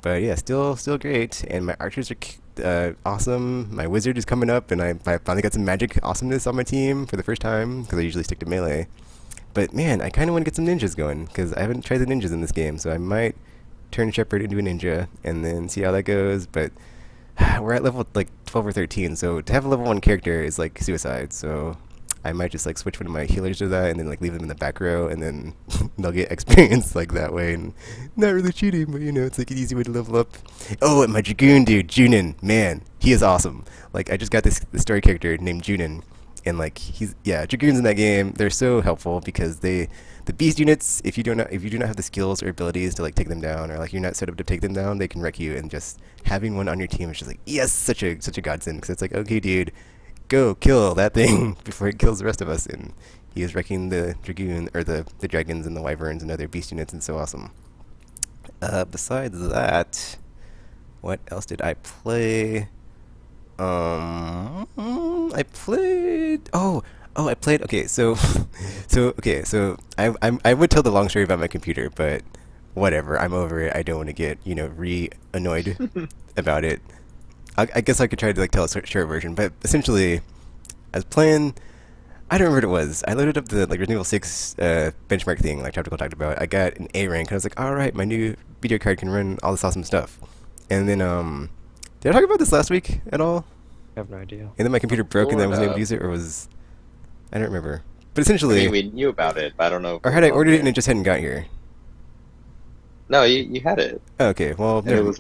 But yeah, still great, and my archers are awesome. My wizard is coming up, and I finally got some magic awesomeness on my team for the first time, because I usually stick to melee. But man, I kind of want to get some ninjas going, because I haven't tried the ninjas in this game, so I might turn Shepherd into a ninja, and then see how that goes. But we're at level like 12 or 13, so to have a level 1 character is like suicide, so I might just like switch one of my healers to that, and then like leave them in the back row, and then they'll get experience like that way, and not really cheating, but you know, it's like an easy way to level up. Oh, and my Dragoon dude, Junin, man, he is awesome. Like I just got this story character named Junin, and like Dragoons in that game, they're so helpful, because the beast units, if you do not have the skills or abilities to like take them down, or like you're not set up to take them down, they can wreck you, and just having one on your team is just like, yes, such a godsend, because it's like, okay dude, go kill that thing before it kills the rest of us. And he is wrecking the Dragoon, or the dragons and the wyverns and other beast units, and so awesome. Besides that, what else did I play? I played. I played. Okay, so I would tell the long story about my computer, but whatever. I'm over it. I don't want to get annoyed about it. I guess I could try to like tell a short version, but essentially, I was playing I don't remember what it was. I loaded up the like Resident Evil 6 benchmark thing, like Tactical talked about. I got an A rank, and I was like, all right, my new video card can run all this awesome stuff. And then, did I talk about this last week at all? I have no idea. And then my computer broke, and then I wasn't able to use it, or was I don't remember. But essentially, I mean, we knew about it, but I don't know. Or had I ordered it and it just hadn't got here? No, you had it. Oh, okay, well, And it was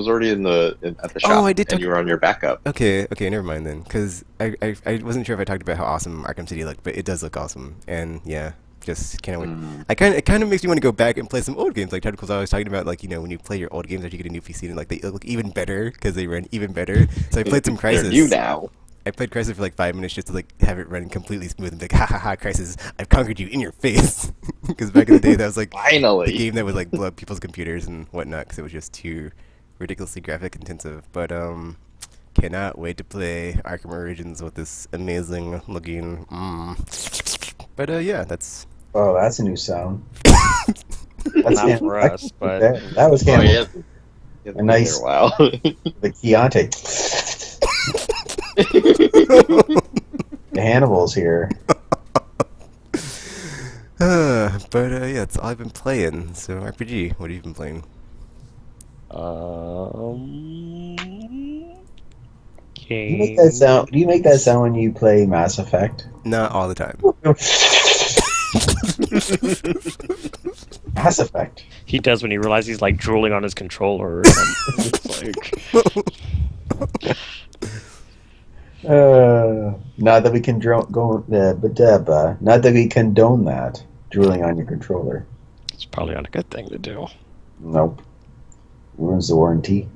already at the shop. I did and you were on your backup. Okay, never mind then, because I wasn't sure if I talked about how awesome Arkham City looked, but it does look awesome, and yeah, just can't wait. It kind of makes me want to go back and play some old games, like Tactical's always talking about, like, you know, when you play your old games after you get a new PC, and like they look even better because they run even better. So I played some Crysis. They're new now. I played Crysis for like 5 minutes just to like have it run completely smooth and be like, ha ha ha, Crysis, I've conquered you in your face. Because back in the day, that was like Finally the game that would like blow up people's computers and whatnot, because it was just too ridiculously graphic intensive. But cannot wait to play Arkham Origins with this amazing looking. But yeah, that's. Oh, that's a new sound. Not for us, but that was Oh, Campbell. yeah. A nice- Wow. The Chianti. The Hannibal's here. But yeah, that's all I've been playing. So RPG, what have you been playing? Do you make that sound? Do you make that sound when you play Mass Effect? Not all the time. Mass Effect. he does when he realizes he's like drooling on his controller or something. It's like, Not that we can not that we condone that drooling on your controller. it's probably not a good thing to do. Nope. Ruins the warranty.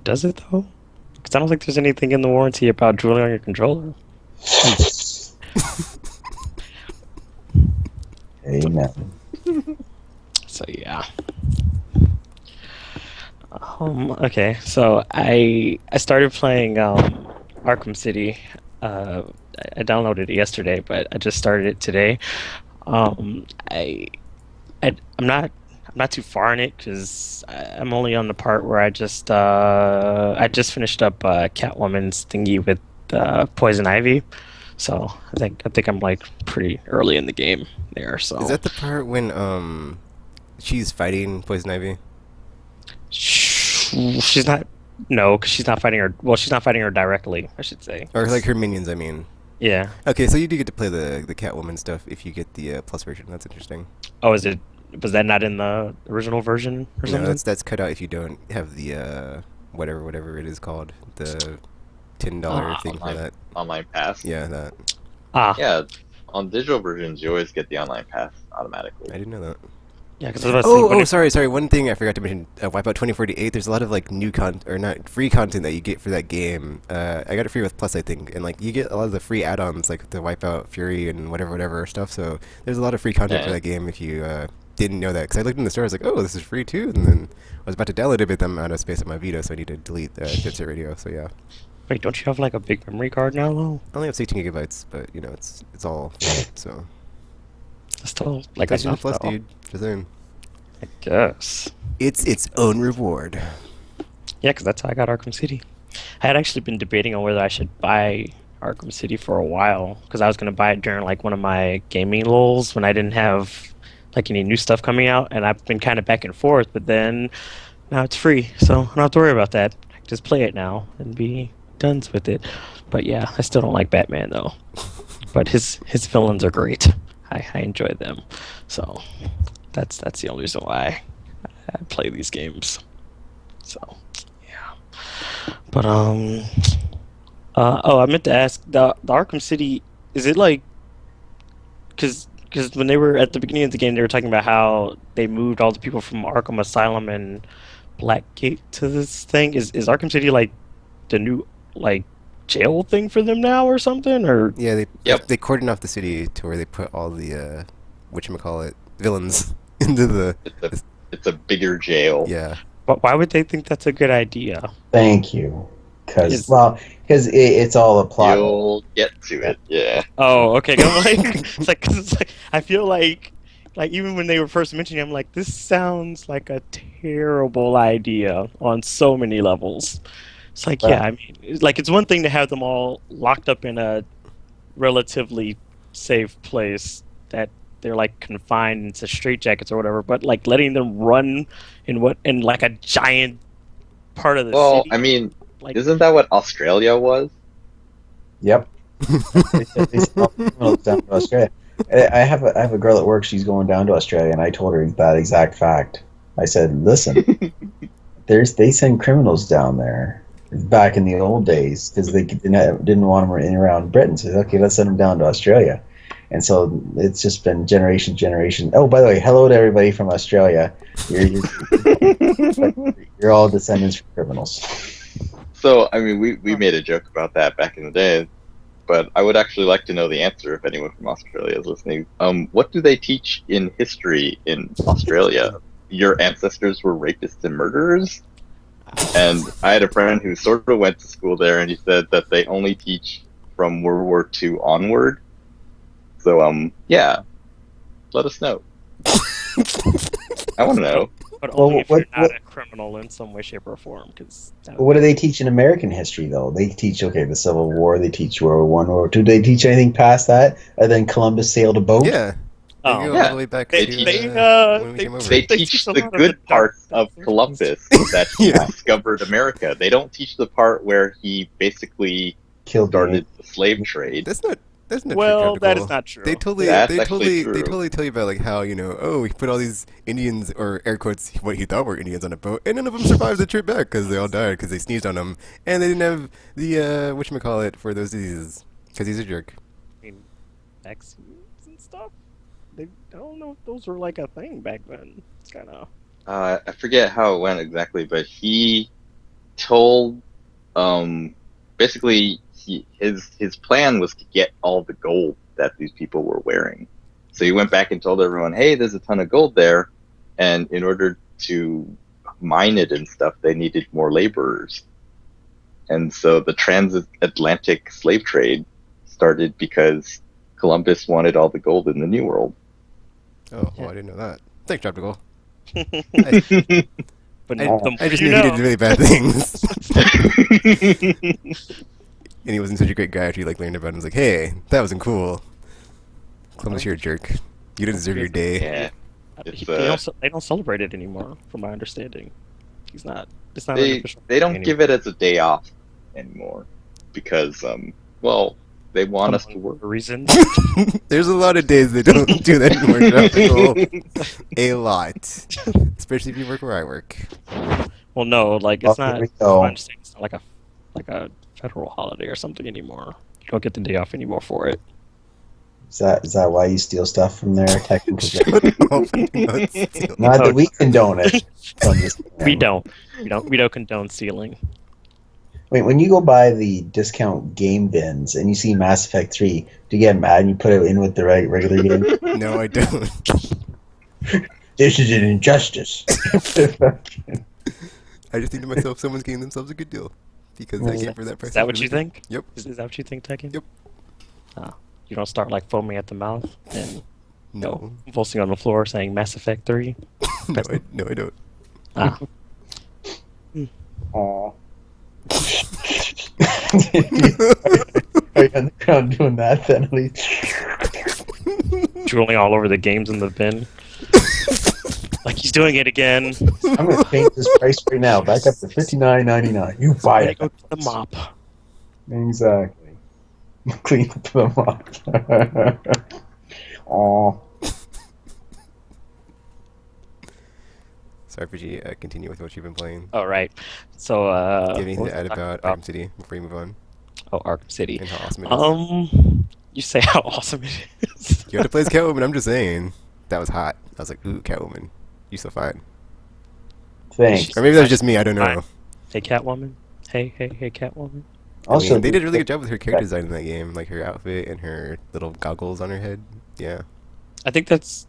Does it though? Because I don't think there's anything in the warranty about drooling on your controller. Amen. So yeah. Okay, so I started playing Arkham City. I downloaded it yesterday, but I just started it today. I'm not too far in it because I'm only on the part where I just finished up Catwoman's thingy with Poison Ivy. So I think I'm like pretty early in the game there. So Is that the part when she's fighting Poison Ivy? she's not. No, because she's not fighting her. Well, she's not fighting her directly, I should say. Or like her minions, I mean. Yeah. Okay, so you do get to play the Catwoman stuff if you get the plus version. That's interesting. Oh, was that not in the original version or something? No, that's cut out if you don't have the whatever it is called, the $10 thing for that. Online pass. Yeah, that. Yeah, on digital versions, you always get the online pass automatically. I didn't know that. Yeah, because I was about to say, Sorry. One thing I forgot to mention: Wipeout 2048. There's a lot of like new free content that you get for that game. I got it free with Plus, I think, and like you get a lot of the free add-ons, like the Wipeout Fury and whatever stuff. So there's a lot of free content for that game if you didn't know that. Because I looked in the store, I was like, oh, this is free too, and then I was about to download it, but then I'm out of space on my Vita, so I need to delete Jet Set Radio. So yeah. wait, don't you have like a big memory card now, though? I only have 16 gigabytes, but you know it's all so. It's still like PlayStation enough, Plus, though. dude. Just saying. I guess. It's its own reward. Yeah, because that's how I got Arkham City. I had actually been debating on whether I should buy Arkham City for a while because I was going to buy it during like one of my gaming lulls when I didn't have like any new stuff coming out, and I've been kind of back and forth. But then now it's free, so I don't have to worry about that. I can just play it now and be done with it. But yeah, I still don't like Batman though. But his villains are great. I enjoy them. So that's the only reason why I play these games. So yeah. But I meant to ask the Arkham City, is it like because when they were at the beginning of the game they were talking about how they moved all the people from Arkham Asylum and Blackgate to this thing. Is Arkham City like the new like jail thing for them now or something? Or Yeah, Yep. they cordoned off the city to where they put all the whatchamacallit villains into the It's a bigger jail. yeah. but why would they think that's a good idea? Thank you. Because Is- it's all a plot. You'll get to it. Yeah. Oh, okay. 'Cause I'm like, it's like I feel like even when they were first mentioning it, I'm like, this sounds like a terrible idea on so many levels. It's like, yeah, I mean, it's one thing to have them all locked up in a relatively safe place that they're like confined into straitjackets or whatever, but like letting them run in like a giant part of the Well, city. I mean, Like, isn't that what Australia was? Yep. They sell criminals down to Australia. I have a girl at work. She's going down to Australia, and I told her that exact fact. I said, "Listen, they send criminals down there back in the old days because they didn't want them in around Britain. So okay, let's send them down to Australia." And so it's just been generation. Oh, by the way, hello to everybody from Australia. You're all descendants from criminals. So, I mean, we made a joke about that back in the day, but I would actually like to know the answer if anyone from Australia is listening. What do they teach in history in Australia? Your ancestors were rapists and murderers? And I had a friend who sort of went to school there, and he said that they only teach from World War II onward. So, yeah, let us know. I want to know. but only if you're not what- a criminal in some way, shape, or form. Because What do they teach in American history, though? They teach, the Civil War. They teach World War I, World War II. Do they teach anything past that? And then Columbus sailed a boat? Yeah. They Oh. go all Yeah. the way back They- to they, when we they- came over. They They teach teach a the lot of good the dark parts stuff. of Columbus that he Yeah. discovered America. They don't teach the part where he basically Killed started the slave trade. That's not true, Well, that Tactical. is not true. They totally, That's they actually totally, they true. totally tell you about like how he put all these Indians or air quotes what he thought were Indians on a boat, and none of them survived the trip back because they all died because they sneezed on them, and they didn't have the whatchamacallit for those diseases because he's a jerk. I mean, vaccines and stuff. I don't know if those were like a thing back then. It's kind of. I forget how it went exactly, but he told, basically, his plan was to get all the gold that these people were wearing. So he went back and told everyone, "Hey, there's a ton of gold there," and in order to mine it and stuff, they needed more laborers. And so the transatlantic slave trade started because Columbus wanted all the gold in the New World. Oh, well, I didn't know that. Thanks, Tactical. But I the I just more knew you he know. did really bad things, and he wasn't such a great guy after you learned about it. I was like, hey, that wasn't cool. Columbus, you're a jerk. You didn't deserve your day. Yeah. It's, They don't celebrate it anymore, from my understanding. It's not an They official don't anymore. give it as a day off anymore because well, they want us to Among work. other reasons. There's a lot of days they don't do that anymore, Tactical. A lot. Especially if you work where I work. Well, no, like Oh, it's not. here we from go. my understanding, it's not like a federal holiday or something anymore. You don't get the day off anymore for it. Is that why you steal stuff from there? Technically, Not not that we condone it. I'm just We saying. don't condone stealing. Wait, when you go buy the discount game bins and you see Mass Effect 3, do you get mad and you put it in with the regular game? No, I don't. This is an injustice. I just think to myself, someone's getting themselves a good deal because that game for that price. Is that is what really you good. think? Yep. Is that what you think, Tekken? Yep. You don't start like foaming at the mouth and No. convulsing on the floor saying Mass Effect 3. No, I don't. Ah. Aw. Are you on the ground doing that then, at least? Drooling all over the games in the bin. Like he's doing it again. I'm going to change this price right now, back up to $59.99. You buy Gotta it. go get the mop. Exactly. Clean up the mop. Aw. Sorry, Fiji, continue with what you've been playing. All right. So Do you have anything what to add was I about talking Arkham City before you move on? Oh, Arkham City. And how awesome it is? You say how awesome it is. You have to play as Catwoman, I'm just saying. That was hot. I was like, ooh, Catwoman. You're so fine. Thanks. Or maybe that was just me, I don't know. Hey, Catwoman. Hey, Catwoman. I Also, mean, they did a really good job with her character design in that game. Like her outfit and her little goggles on her head. Yeah. I think that's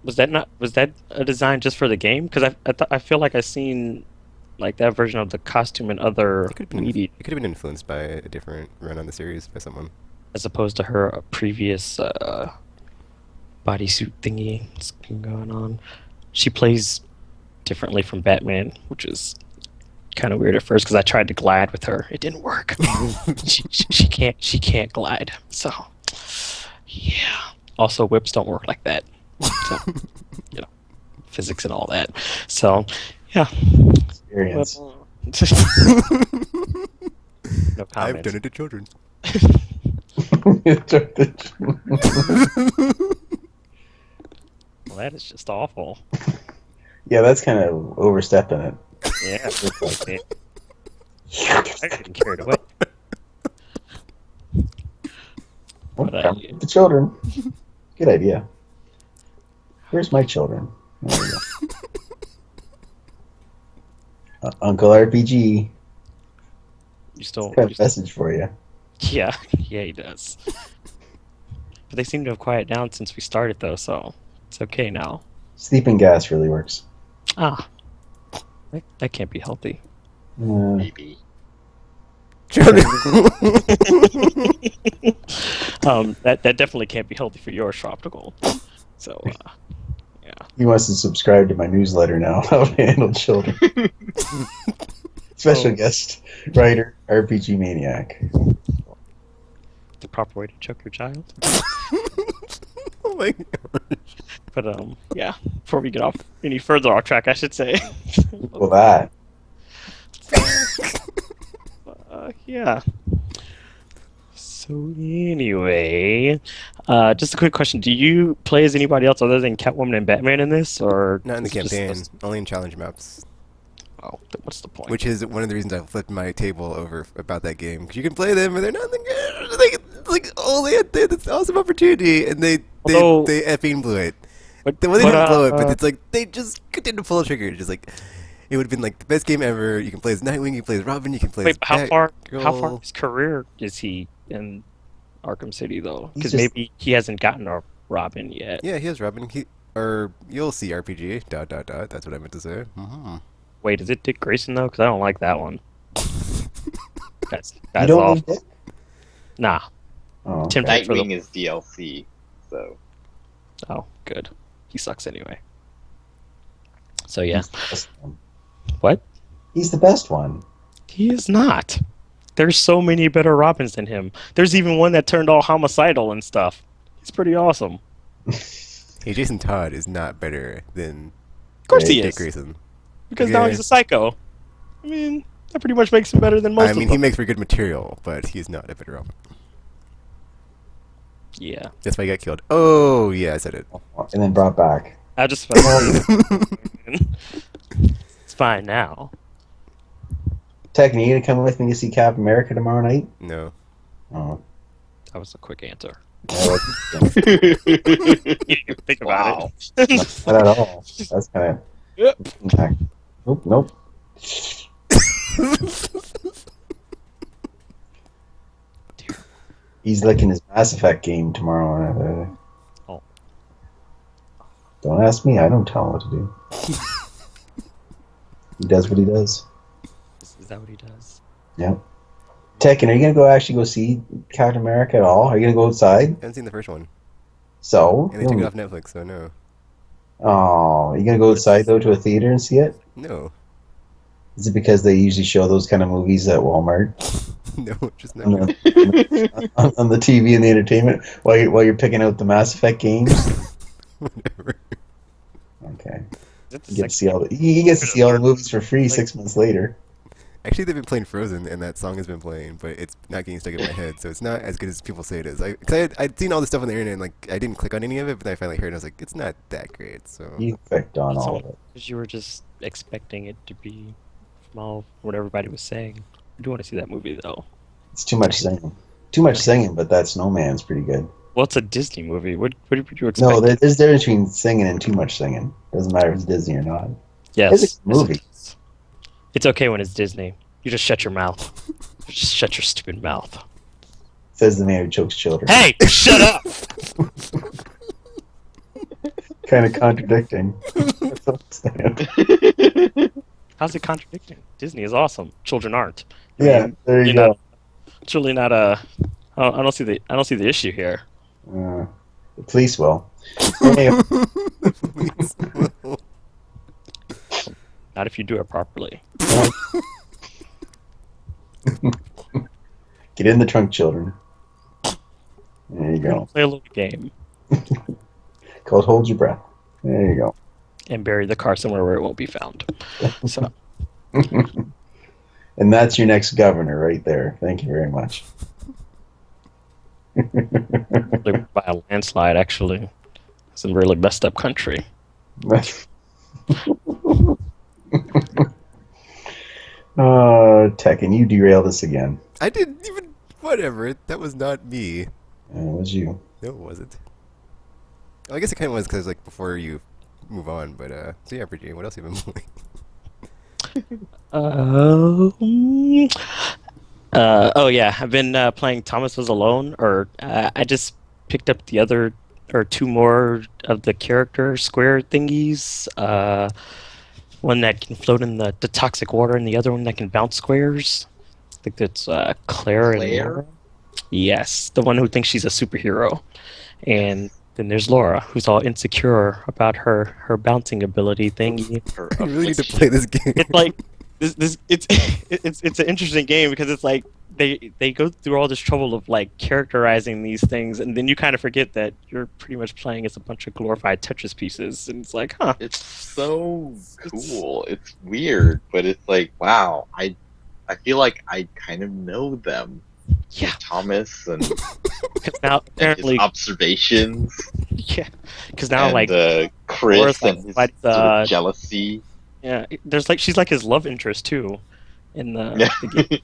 was that a design just for the game? Because I feel like I've seen like that version of the costume in other It could have been, media, it could have been influenced by a different run on the series by someone. as opposed to her previous bodysuit thingy that's been going on. She plays differently from Batman, which is kind of weird at first because I tried to glide with her. It didn't work. she can't glide. So Yeah. Also, whips don't work like that. So, you know, physics and all that. So, yeah. Experience. No I've comment. done it to children. Well, that is just awful. Yeah, that's kind of overstepping it. Yeah. I'm getting carried away. But, The children. Good idea. Where's my children? There we go. Uncle RPG. you still. Got a message for you. Yeah, yeah, he does. But they seem to have quieted down since we started, though, so it's okay now. Sleeping gas really works. Ah, that can't be healthy. Maybe. Children. That definitely can't be healthy for your Tropical. So, yeah. He wants to subscribe to my newsletter now. How to handle children. Special guest writer, RPG Maniac. The proper way to choke your child. Oh my gosh. But yeah. Before we get off any further off track, I should say. Well, that. Yeah. So anyway, just a quick question: do you play as anybody else other than Catwoman and Batman in this, or Not in the is it just campaign, those- only in challenge maps. Oh, then what's the point? Which is one of the reasons I flipped my table over about that game. Because you can play them, and they're not like oh, they had this awesome opportunity, and they Although- effing blew it. But, Well, they didn't blow it, but uh, it's like they just didn't pull the trigger. Just like it would have been like the best game ever. You can play as Nightwing, you can play as Robin, you can play wait, as how far Batgirl. in his career is he in Arkham City though? He's Because just- maybe he hasn't gotten a Robin yet. Yeah, he has Robin. Or you'll see RPG. ... That's what I meant to say. Wait, is it Dick Grayson though? Because I don't like that one. That's You don't awful. like Dick? Nah. Oh, Tim Drake for Nightwing the. is DLC, so Oh, good. He sucks anyway. So yeah. He's the best one. What? He's the best one. He is not. There's so many better Robins than him. There's even one that turned all homicidal and stuff. He's pretty awesome. Hey, Jason Todd is not better than Of course he Dick is. Grayson. Because now Yeah. he's a psycho. I mean, that pretty much makes him better than most I mean, of he them. makes for good material, but he's not a better Robin. Yeah. That's why he got killed. Oh, yeah, I said it. And then brought back. I just It's fine now. Tekken, are you going to come with me to see Captain America tomorrow night? No. Oh. That was a quick answer. No, You didn't even think about Wow. it. not at all. That's kind of... Yep. Nope. He's licking his Mass Effect game tomorrow. Oh. Don't ask me. I don't tell him what to do. He does what he does. Is that what he does? Yep. Tekken, are you gonna actually go see Captain America at all? Are you gonna go outside? I haven't seen the first one. So? And they took it off Netflix, so no. Oh, are you gonna go outside though to a theater and see it? No. Is it because they usually show those kind of movies at Walmart No, just on no. the, on the TV and the entertainment while you're picking out the Mass Effect games? Whatever. Okay. Is it the You get to second- see all he gets to see all the movies for free 6 months later. Actually, they've been playing Frozen, and that song has been playing, but it's not getting stuck in my head, so it's not as good as people say it is. I'd seen all this stuff on the internet, and like I didn't click on any of it, but then I finally heard it, and I was like, it's not that great, so... You clicked on It's all all of it. because you were just expecting it to be from all what everybody was saying. I do want to see that movie though. It's too much singing. Too much singing, but that Snowman's pretty good. Well, it's a Disney movie. What did you expect? No, there's a difference between singing and too much singing. Doesn't matter if it's Disney or not. yes, it's a movie. It's okay when it's Disney. You just shut your mouth. Just shut your stupid mouth. Says the man who chokes children. Hey, shut up! Kind of contradicting. That's what I'm saying. How's it contradicting? Disney is awesome. Children aren't. Yeah, there you go. It's really not a. I don't see the issue here. The police will. Anyway, Not if you do it properly. get in the trunk, children. There you go. Play a little game Called Hold Your Breath. There you go. and bury the car somewhere where it won't be found. So And that's your next governor right there. Thank you very much. by a landslide, actually. It's a really messed up country. Tekken, you derailed us again. I didn't even. Whatever. That was not me. It was you. No, it wasn't. Well, I guess it kind of was because like before you move on, but so yeah, Virginia, what else have you been playing? Oh yeah, I've been playing Thomas Was Alone, or I just picked up the other or two more of the character square thingies. One that can float in the toxic water, and the other one that can bounce squares. I think that's Claire and Laura. Yes, the one who thinks she's a superhero, and then there's Laura, who's all insecure about her bouncing ability thingy. I really need to play this game. It's like it's an interesting game because it's like they go through all this trouble of like characterizing these things, and then you kind of forget that you're pretty much playing as a bunch of glorified Tetris pieces, and it's like, huh? It's so cool. It's weird, but it's like, wow. I feel like I kind of know them. Yeah, Thomas and, because now apparently his observations. Yeah, because now and, like Chris Laura's, and his like, sort of jealousy. Yeah, there's like she's like his love interest too, in the game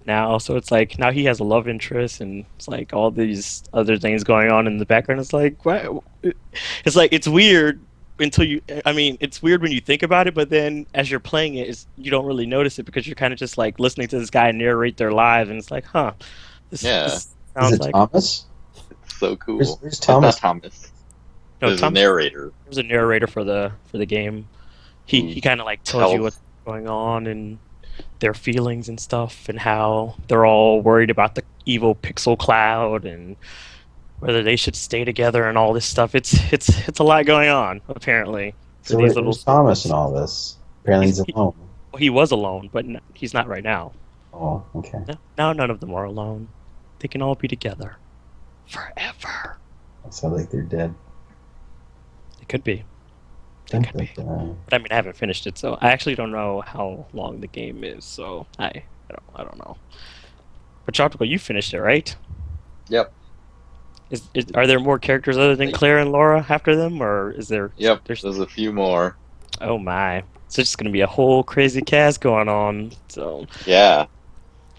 now. So it's like now he has a love interest, and it's like all these other things going on in the background. It's like what? It's like it's weird until you. I mean, it's weird when you think about it, but then as you're playing it, you don't really notice it because you're kind of just like listening to this guy narrate their lives, and it's like, huh? This sounds Is it like Thomas? It's so cool. Where's Thomas? It's not Thomas. No, There's a narrator. There's a narrator for the game. He kind of like tells you what's going on and their feelings and stuff, and how they're all worried about the evil pixel cloud and whether they should stay together and all this stuff. It's a lot going on apparently. So where's Thomas and all this? Apparently he's alone. He was alone, but he's not right now. Oh, okay. Now none of them are alone. They can all be together forever. That sounds like they're dead. It could be. It could be. But I mean, I haven't finished it, so I actually don't know how long the game is. So I don't know. But Tropical, you finished it, right? Yep. Are there more characters other than Claire and Laura after them, or is there? Yep. There's a few more. Oh my! So it's just gonna be a whole crazy cast going on. So yeah,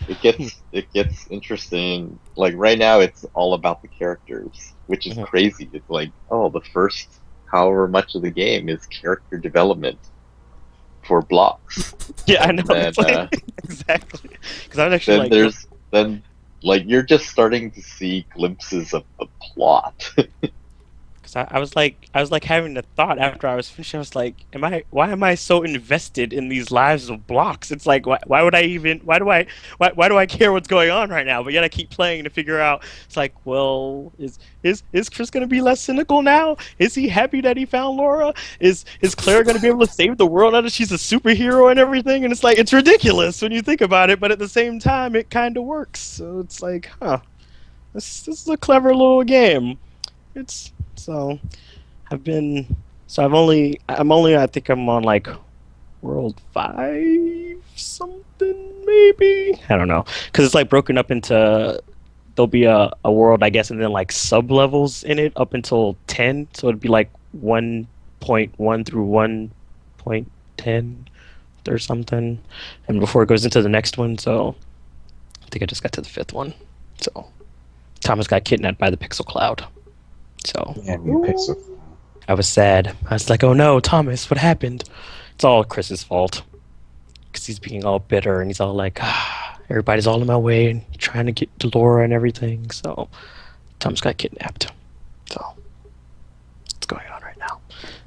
it gets interesting. Like right now, it's all about the characters, which is crazy. It's like, oh, the first however much of the game is character development for blocks. Yeah, I know. And, exactly. Because I was actually then you're just starting to see glimpses of the plot. Because I was like having a thought after I was finished. I was like, why am I so invested in these lives of blocks? It's like, why do I care what's going on right now? But yet I keep playing to figure out. It's like, well, is Chris gonna be less cynical now? Is he happy that he found Laura? Is Claire gonna be able to save the world now that she's a superhero and everything? And it's like, it's ridiculous when you think about it, but at the same time, it kind of works. So it's like, huh, this is a clever little game. So I'm only I think I'm on like world 5 something maybe, I don't know, because it's like broken up into, there'll be a world I guess, and then like sub levels in it up until 10, so it'd be like 1.1 through 1.10 or something, and before it goes into the next one. So I think I just got to the 5th one. So Thomas got kidnapped by the pixel cloud. So I was sad. I was like, oh no, Thomas, what happened? It's all Chris's fault. Because he's being all bitter, and he's all like, everybody's all in my way, and trying to get to Laura and everything. So Thomas got kidnapped. So what's going on right now?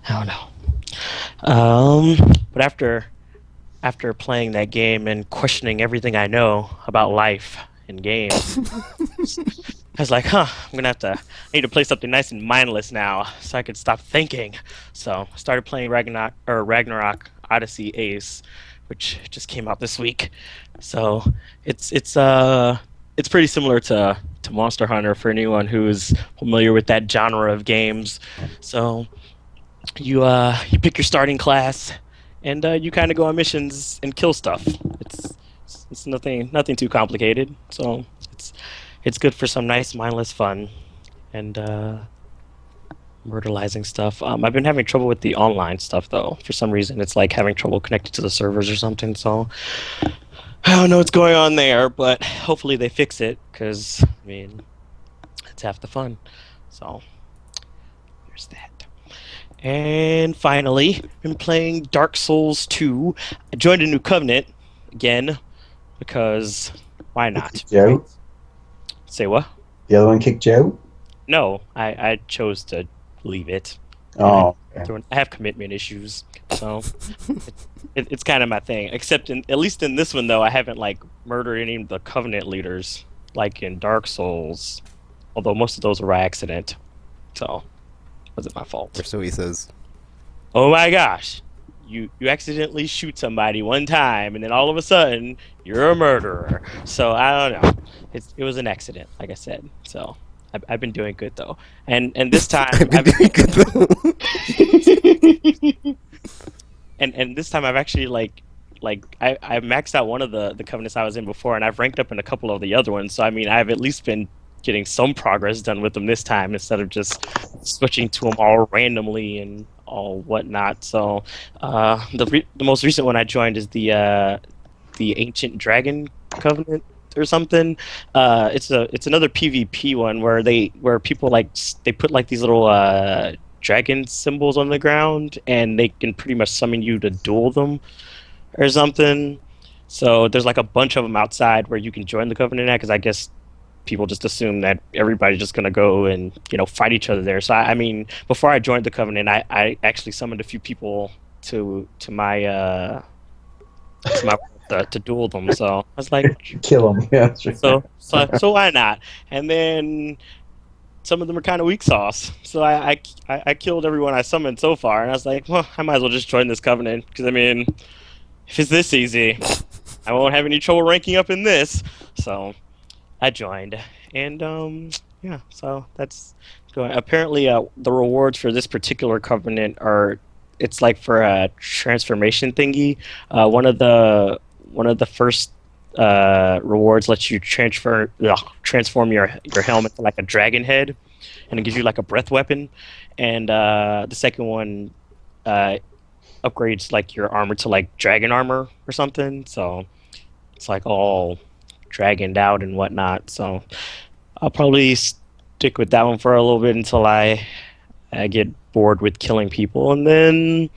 I don't know. But after playing that game and questioning everything I know about life and games, I was like, I need to play something nice and mindless now so I could stop thinking. So I started playing Ragnarok Odyssey Ace, which just came out this week. So it's it's pretty similar to Monster Hunter for anyone who's familiar with that genre of games. So you pick your starting class, and you kind of go on missions and kill stuff. It's nothing too complicated. So it's good for some nice mindless fun, and murderizing stuff. I've been having trouble with the online stuff though. For some reason, it's like having trouble connected to the servers or something. So I don't know what's going on there, but hopefully they fix it, because I mean, it's half the fun. So there's that. And finally, been playing Dark Souls 2. I joined a new covenant again, because why not? Joe? Say what? The other one kicked Joe? No, I chose to leave it. Oh, okay. I have commitment issues, so it's kind of my thing. Except at least in this one though, I haven't like murdered any of the Covenant leaders like in Dark Souls. Although most of those were by accident, so it wasn't my fault. Or so he says. Oh my gosh, you accidentally shoot somebody one time, and then all of a sudden you're a murderer. So I don't know. It was an accident, like I said. So. I've been doing good though, and this time I've been doing good though. and this time I've actually like I maxed out one of the covenants I was in before, and I've ranked up in a couple of the other ones. So I mean, I've at least been getting some progress done with them this time, instead of just switching to them all randomly and all whatnot. So the most recent one I joined is the Ancient Dragon Covenant or something. It's another PvP one where people like they put like these little dragon symbols on the ground, and they can pretty much summon you to duel them or something. So there's like a bunch of them outside where you can join the covenant at, because I guess people just assume that everybody's just gonna go and fight each other there. So I mean, before I joined the covenant, I actually summoned a few people to my to duel them. So I was like, kill them. Yeah, that's right. So why not? And then some of them are kind of weak sauce. So I killed everyone I summoned so far, and I was like, well, I might as well just join this covenant, because I mean, if it's this easy, I won't have any trouble ranking up in this. So I joined, and yeah, so that's going. Apparently, the rewards for this particular covenant are, it's like for a transformation thingy. One of the first rewards lets you transform your helmet to like a dragon head, and it gives you like a breath weapon. And the second one upgrades like your armor to like dragon armor or something. So it's like all dragoned out and whatnot. So I'll probably stick with that one for a little bit until I get bored with killing people, and then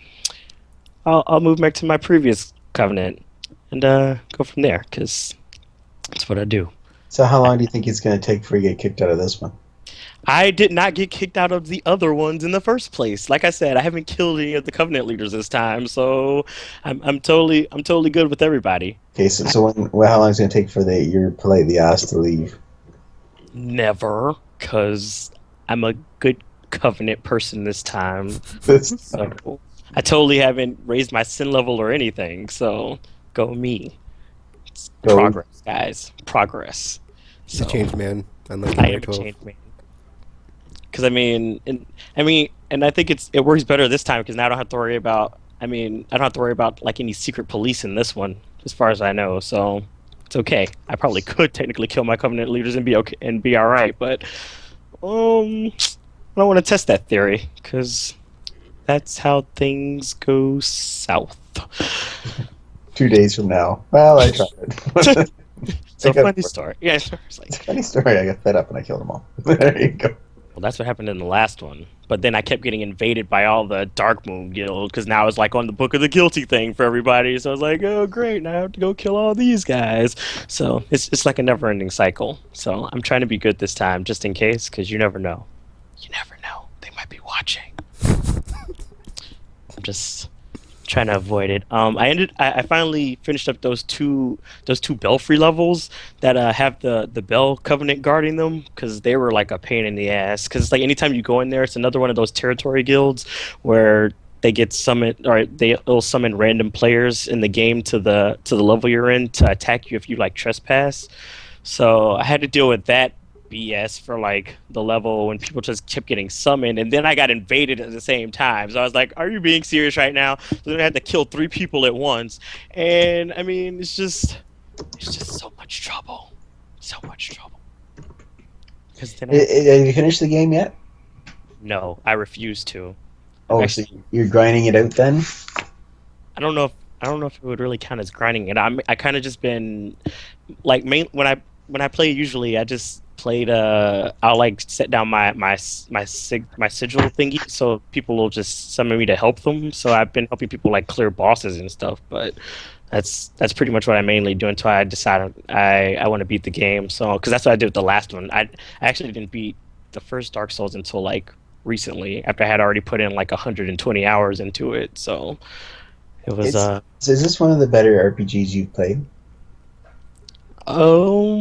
I'll move back to my previous covenant and go from there, because that's what I do. So how long do you think it's going to take before you get kicked out of this one? I did not get kicked out of the other ones in the first place. Like I said, I haven't killed any of the covenant leaders this time, so I'm totally good with everybody. Okay, so how long is it going to take for you're politely asked to leave? Never, because I'm a good covenant person this time. So I totally haven't raised my sin level or anything, so go me. It's progress, guys. Progress. He's a changed man. I am a changed man. Because I mean, and I think it works better this time, because now I don't have to worry about. I don't have to worry about like any secret police in this one, as far as I know. So it's okay. I probably could technically kill my covenant leaders and be okay and be all right, but I don't want to test that theory, because that's how things go south. 2 days from now. Well, I tried it. It's a funny story. Yeah, it's like, it's a funny story. I got fed up and I killed them all. There you go. Well, that's what happened in the last one. But then I kept getting invaded by all the Dark Moon Guild, because now it's like on the Book of the Guilty thing for everybody. So I was like, oh, great, now I have to go kill all these guys. So it's like a never-ending cycle. So I'm trying to be good this time, just in case, because you never know. You never know. They might be watching. I'm just trying to avoid it. I finally finished up those two Belfry levels that have the Bell Covenant guarding them, because they were like a pain in the ass. Because it's like anytime you go in there, it's another one of those territory guilds where they get summoned, or they'll summon random players in the game to the level you're in to attack you if you like trespass. So I had to deal with that BS for like the level when people just kept getting summoned, and then I got invaded at the same time. So I was like, "Are you being serious right now?" So then I had to kill 3 people at once, and I mean, it's just so much trouble, so much trouble. Because then Have you finished the game yet? no, I refuse to. Oh, so Actually, you're grinding it out then? I don't know if it would really count as grinding it. I kind of just been like when I play usually I just played I'll like set down my sigil thingy so people will just summon me to help them. So I've been helping people like clear bosses and stuff, but that's pretty much what I mainly do until I decide I want to beat the game. So because that's what I did with the last one. I actually didn't beat the first Dark Souls until like recently after I had already put in like 120 hours into it. So it was So is this one of the better RPGs you've played? No,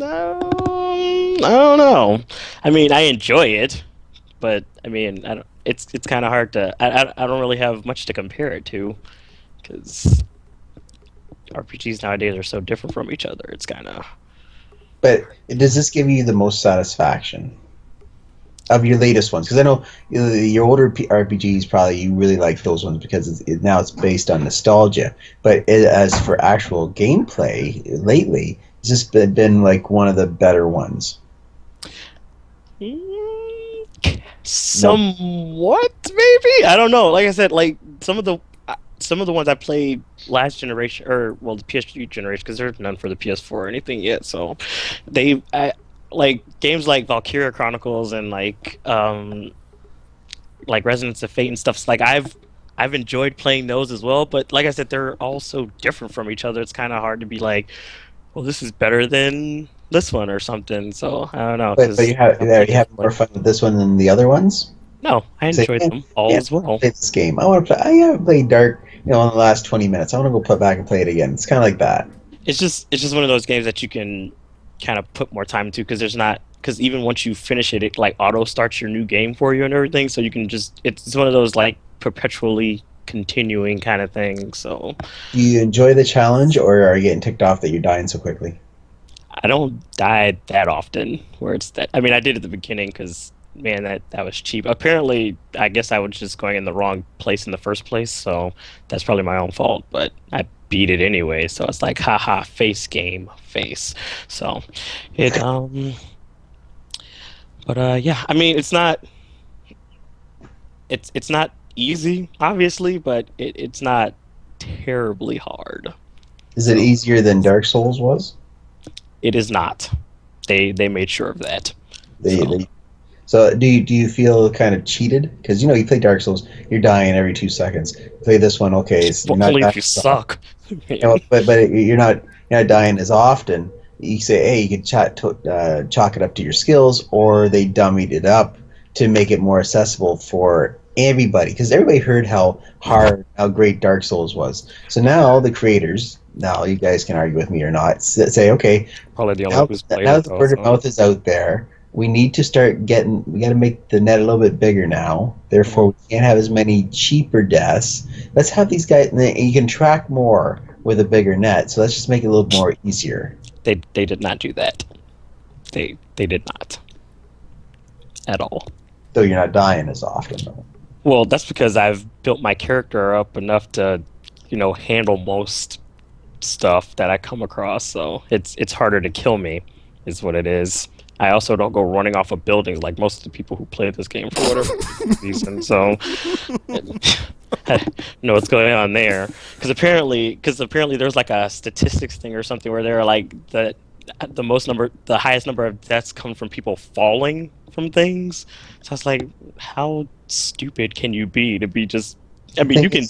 I don't know. I mean, I enjoy it, but I mean, I don't. It's kind of hard to. I don't really have much to compare it to, because RPGs nowadays are so different from each other. It's kind of. But does this give you the most satisfaction of your latest ones? Because I know your older RPGs, probably you really like those ones because now it's based on nostalgia. But as for actual gameplay, lately, has this been like one of the better ones? Somewhat, maybe. I don't know. Like I said, like some of the ones I played last generation, or well, the PS3 generation, because there's none for the PS4 or anything yet. So like games like Valkyria Chronicles and like Resonance of Fate and stuff. Like I've enjoyed playing those as well. But like I said, they're all so different from each other. It's kind of hard to be like, well, this is better than this one or something. So I don't know. But you have more fun with this one than the other ones? No, I enjoyed them all as well. Play this game. I want to play. I haven't played Dark, in the last 20 minutes. I want to go put back and play it again. It's kind of like that. It's just one of those games that you can kind of put more time into because even once you finish it, it like auto starts your new game for you and everything. So you can it's one of those like perpetually continuing kind of thing. So do you enjoy the challenge, or are you getting ticked off that you're dying so quickly? I don't die that often. Where it's that I mean I did at the beginning because man that was cheap. Apparently, I guess I was just going in the wrong place in the first place. So that's probably my own fault. But I beat it anyway. So it's like haha face game face. So it But yeah, I mean, it's not easy, obviously, but it's not terribly hard. Is it easier than Dark Souls was? It is not. They made sure of that. So do you feel kind of cheated? Because you play Dark Souls, you're dying every 2 seconds. You play this one, okay, so you're not Only dying if you suck. but you're not dying as often. You say, hey, you can chalk it up to your skills, or they dummied it up to make it more accessible for everybody. Because everybody heard how great Dark Souls was. So now the creators, now you guys can argue with me or not, say, okay, probably the only who's played now the word of mouth is out there. We need to start we got to make the net a little bit bigger now. Therefore, we can't have as many cheaper deaths. Let's have these guys, and you can track more with a bigger net. So let's just make it a little more easier. They did not do that. They did not. At all. So you're not dying as often, though. Well, that's because I've built my character up enough to, handle most stuff that I come across. So it's harder to kill me, is what it is. I also don't go running off of buildings like most of the people who play this game for whatever reason. So, I know what's going on there. Because apparently there's like a statistics thing or something where they're like the highest number of deaths come from people falling from things. So I was like, how stupid can you be to be just? I mean, you can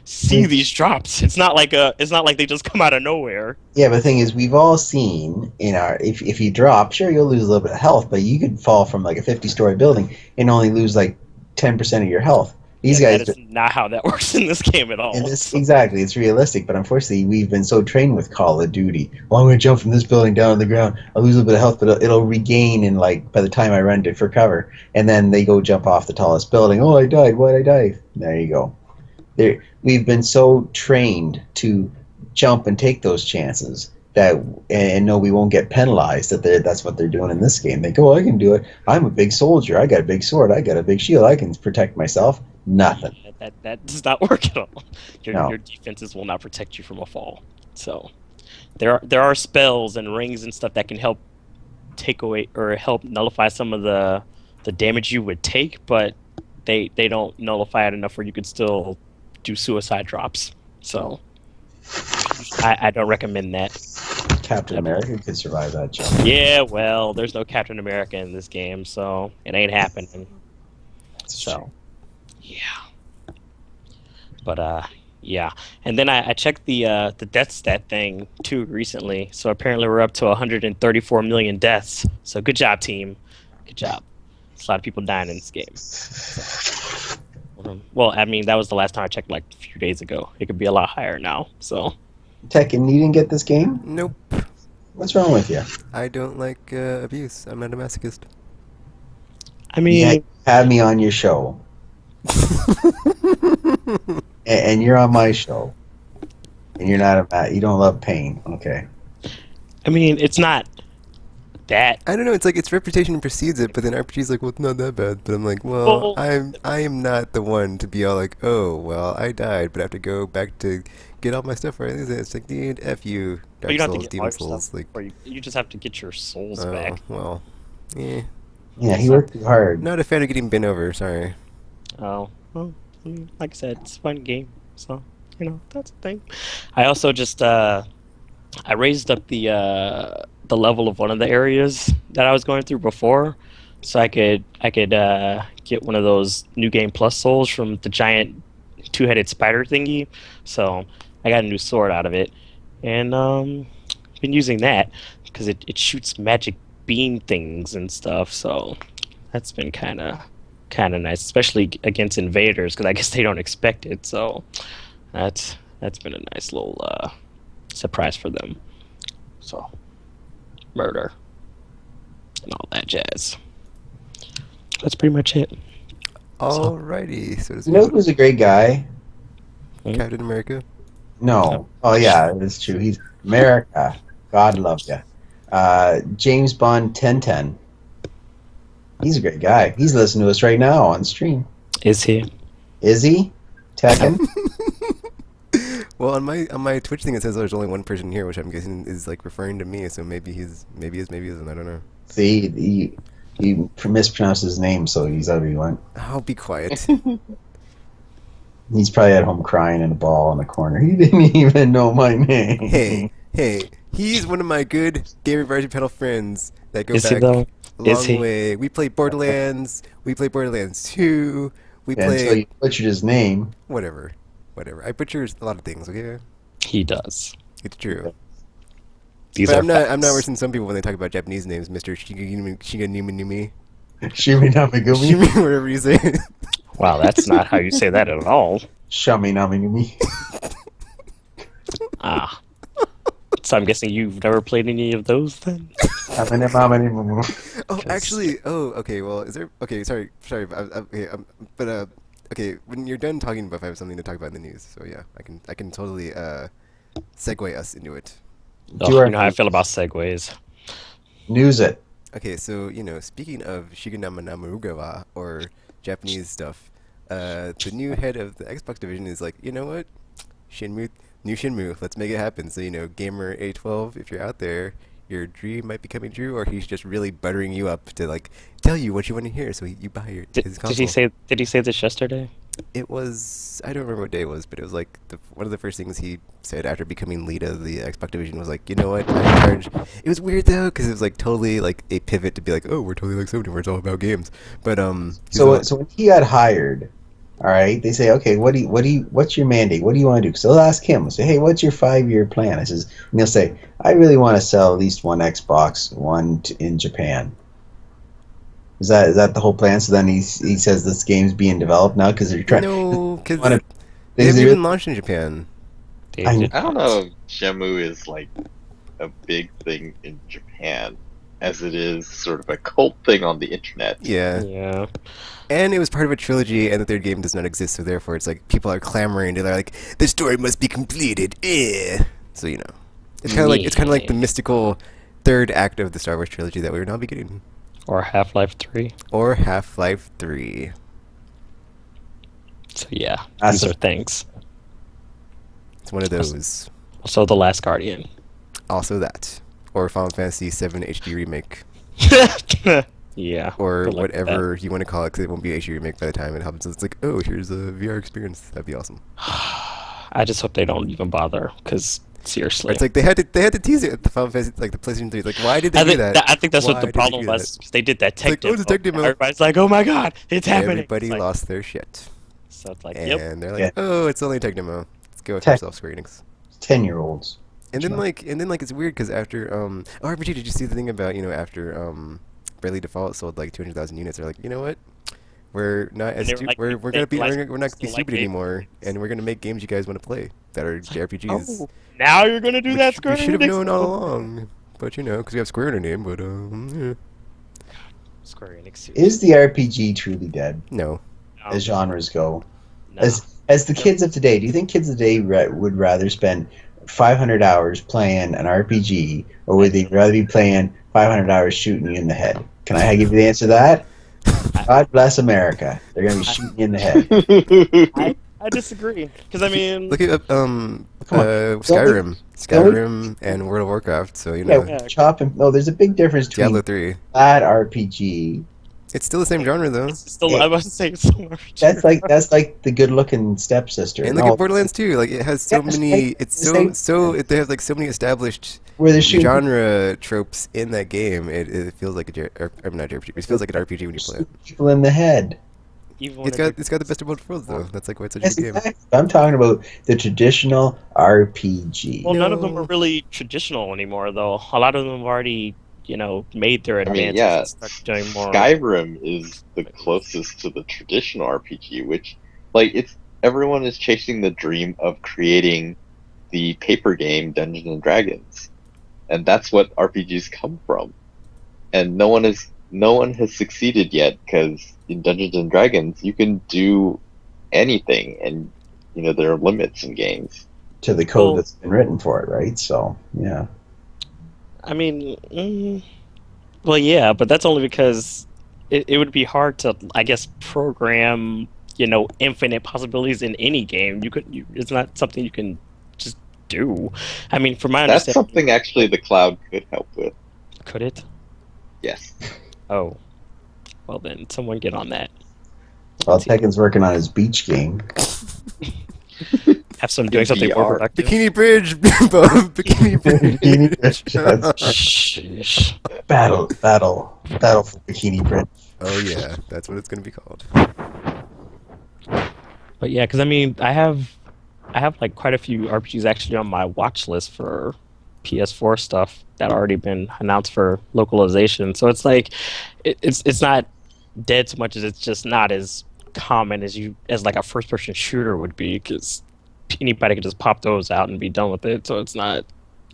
see these drops. It's not like they just come out of nowhere. Yeah, but the thing is, we've all seen if you drop, sure you'll lose a little bit of health, but you could fall from like a 50-story building and only lose like 10% of your health. These guys. That is not how that works in this game at all. Exactly, it's realistic, but unfortunately, we've been so trained with Call of Duty. Well, I'm going to jump from this building down to the ground. I'll lose a little bit of health, but it'll regain in by the time I run for cover. And then they go jump off the tallest building. Oh, I died. Why'd I die? There you go. We've been so trained to jump and take those chances that and know we won't get penalized that's what they're doing in this game. They go, I can do it. I'm a big soldier. I got a big sword. I got a big shield. I can protect myself. Nothing. That does not work at all. No. Your defenses will not protect you from a fall. So there are spells and rings and stuff that can help take away or help nullify some of the damage you would take, but they don't nullify it enough where you could still do suicide drops. So I don't recommend that. Captain America could survive that jump. Yeah, well, there's no Captain America in this game, so it ain't happening. So, yeah. But yeah. And then I checked the death stat thing too recently. So apparently we're up to 134 million deaths. So good job, team. Good job. There's a lot of people dying in this game. So, well, I mean, that was the last time I checked, like a few days ago. It could be a lot higher now. So. Tekken, you didn't get this game? Nope. What's wrong with you? I don't like abuse. I'm not a masochist. I mean, you had me on your show, and you're on my show, and you're not you don't love pain. Okay. I mean, it's not that. I don't know. It's like its reputation precedes it, but then RPG's like, well, it's not that bad. But I'm like, well, I am not the one to be all like, oh, well, I died, but I have to go back to get all my stuff right. It's like, dude, F you, Dark you don't have Souls, to get Demon all your Souls. stuff, Like, or you just have to get your souls back. Well, eh. Yeah, he worked too hard. Not a fan of getting bent over. Sorry. Oh, well, I mean, like I said, it's a fun game, so that's the thing. I also just I raised up the level of one of the areas that I was going through before, so I could get one of those New Game Plus souls from the giant two-headed spider thingy. So I got a new sword out of it, and been using that because it shoots magic beam things and stuff. So that's been kind of nice, especially against invaders, because I guess they don't expect it. So that's been a nice little surprise for them. So murder and all that jazz. That's pretty much it. Alrighty. So You know who's a great guy? Captain America. No. Oh yeah, it's true. He's America. God love you. James Bond 1010. He's a great guy. He's listening to us right now on stream. Is he? Is he? Tekken? Well, on my Twitch thing it says there's only one person here, which I'm guessing is like referring to me. So maybe he isn't. I don't know. See, he mispronounced his name, so he's out of one. I'll be quiet. He's probably at home crying in a ball in the corner. He didn't even know my name. Hey, he's one of my good Gamer Version Panel friends that go Is he back though? a Is long he? way. We played Borderlands. We played Borderlands 2. We Yeah, until played you butchered his name. whatever. I butcher a lot of things. Okay, He does. it's true. These But are I'm not facts. worse than some people when they talk about Japanese names, Mr. Shiganumi, Shimi Namigumi. Shimi, whatever you say. Wow, that's not how you say that at all. Shami Namigumi. Ah. So I'm guessing you've never played any of those then? Oh, actually, okay. Well, is there? Okay, sorry. But okay. When you're done talking about, I have something to talk about in the news. So yeah, I can totally segue us into it. Oh, you know how I feel about segues. News it. Okay, so speaking of Shigenama Namurugawa or Japanese stuff, the new head of the Xbox division is like, you know what, new Shenmue, let's make it happen. So Gamer A12, if you're out there, your dream might be coming true, or he's just really buttering you up to like tell you what you want to hear, so you buy his console. Did he say this yesterday? It was, I don't remember what day it was, but it was like one of the first things he said after becoming lead of the Xbox division was like, you know what, I'm in charge. It was weird though, because it was like totally like a pivot to be like, oh, we're totally like Sony, where it's all about games. But So when he got hired, all right, they say, okay, what's your mandate? What do you want to do? So they'll ask him, they'll say, hey, what's your 5-year plan? And he'll say, I really want to sell at least one Xbox, in Japan. Is that the whole plan? So then he says this game's being developed now because they're trying. no, because wanna- they haven't they- even launched in Japan. I don't know if Shenmue is like a big thing in Japan, as it is sort of a cult thing on the internet. Yeah. Yeah. And it was part of a trilogy, and the third game does not exist, so therefore it's like people are clamoring. They're like, the story must be completed. So It's kind of like the mystical third act of the Star Wars trilogy that we will now be getting. Or Half-Life 3. Or Half-Life 3. So yeah, That's these are things. It's one of those. Also, The Last Guardian. Also that. Or Final Fantasy VII HD Remake. Yeah. Or good luck with whatever you want to call it, because it won't be HD Remake by the time it happens. It's like, oh, here's a VR experience. That'd be awesome. I just hope they don't even bother, because seriously. Or it's like they had to tease it at the Final Fantasy, like the PlayStation 3. Like, why did they do that? I think that's what Why the did they problem do was. that? 'Cause they did that tech It's like, oh, demo. it's a tech demo. Everybody's like, oh my god, it's happening. Everybody It's like, lost their shit. So it's like, And yep. they're like, Yeah. oh, it's only a tech demo. Let's go with Tech. yourself, Square Enix. 10-year-olds. And then like it's weird because after RPG, did you see the thing about after Bravely Default sold like 200,000 units? They're like, you know what? We're not as And they were like, we're they gonna be like- we're not gonna be so, like, stupid they- anymore, and we're gonna make games you guys want to play that are JRPGs. Oh, now you're gonna do that, Which Square we should have Enix? known all along, but because we have Square in our name, but yeah. Square Enix. Is the RPG truly dead No. as genres go? No. As the kids of today, do you think kids of today would rather spend 500 hours playing an RPG, or would they rather be playing 500 hours shooting you in the head? Can I give you the answer to that? God bless America. They're going to be shooting you in the head. I disagree, because I mean, Look at on. Skyrim and World of Warcraft. So Yeah. Chop and no. There's a big difference between Diablo 3. that RPG. It's still the same genre though. it's still, I was saying so much. That's like the good-looking stepsister. And look No, at Borderlands 2. Like it has so Yeah, many. It's they have like so many established where they're shooting genre tropes in that game. It feels like I'm not JRPG. It feels like an RPG when you play it. people in the head. Even when It's got the best of both worlds though. That's like why it's such a Yes, good game. exactly. I'm talking about the traditional RPG. Well, none of them No. are really traditional anymore, though. A lot of them have already, made their I advances mean, yeah, and start doing more. Skyrim is the closest to the traditional RPG, which, like, everyone is chasing the dream of creating the paper game Dungeons and Dragons, and that's what RPGs come from. And no one has succeeded yet, because in Dungeons and Dragons you can do anything, and there are limits in games. To the code Well- that's been written for it, right? So yeah. I mean, well, yeah, but that's only because it would be hard to, I guess, program, infinite possibilities in any game. It's not something you can just do. I mean, from my That's understanding, something actually the cloud could help with. could it? Yes. Oh, well then, someone get on that. Well, Tekken's working on his beach game. Have some doing something more VR. productive. Bikini Bridge, Bob. Bikini Bridge. Shh. Battle for Bikini Bridge. Oh yeah, that's what it's gonna be called. But yeah, because I mean, I have like quite a few RPGs actually on my watch list for PS4 stuff that already been announced for localization. So it's like, it's not dead so much as it's just not as common as like a first person shooter would be, because anybody could just pop those out and be done with it. So it's not.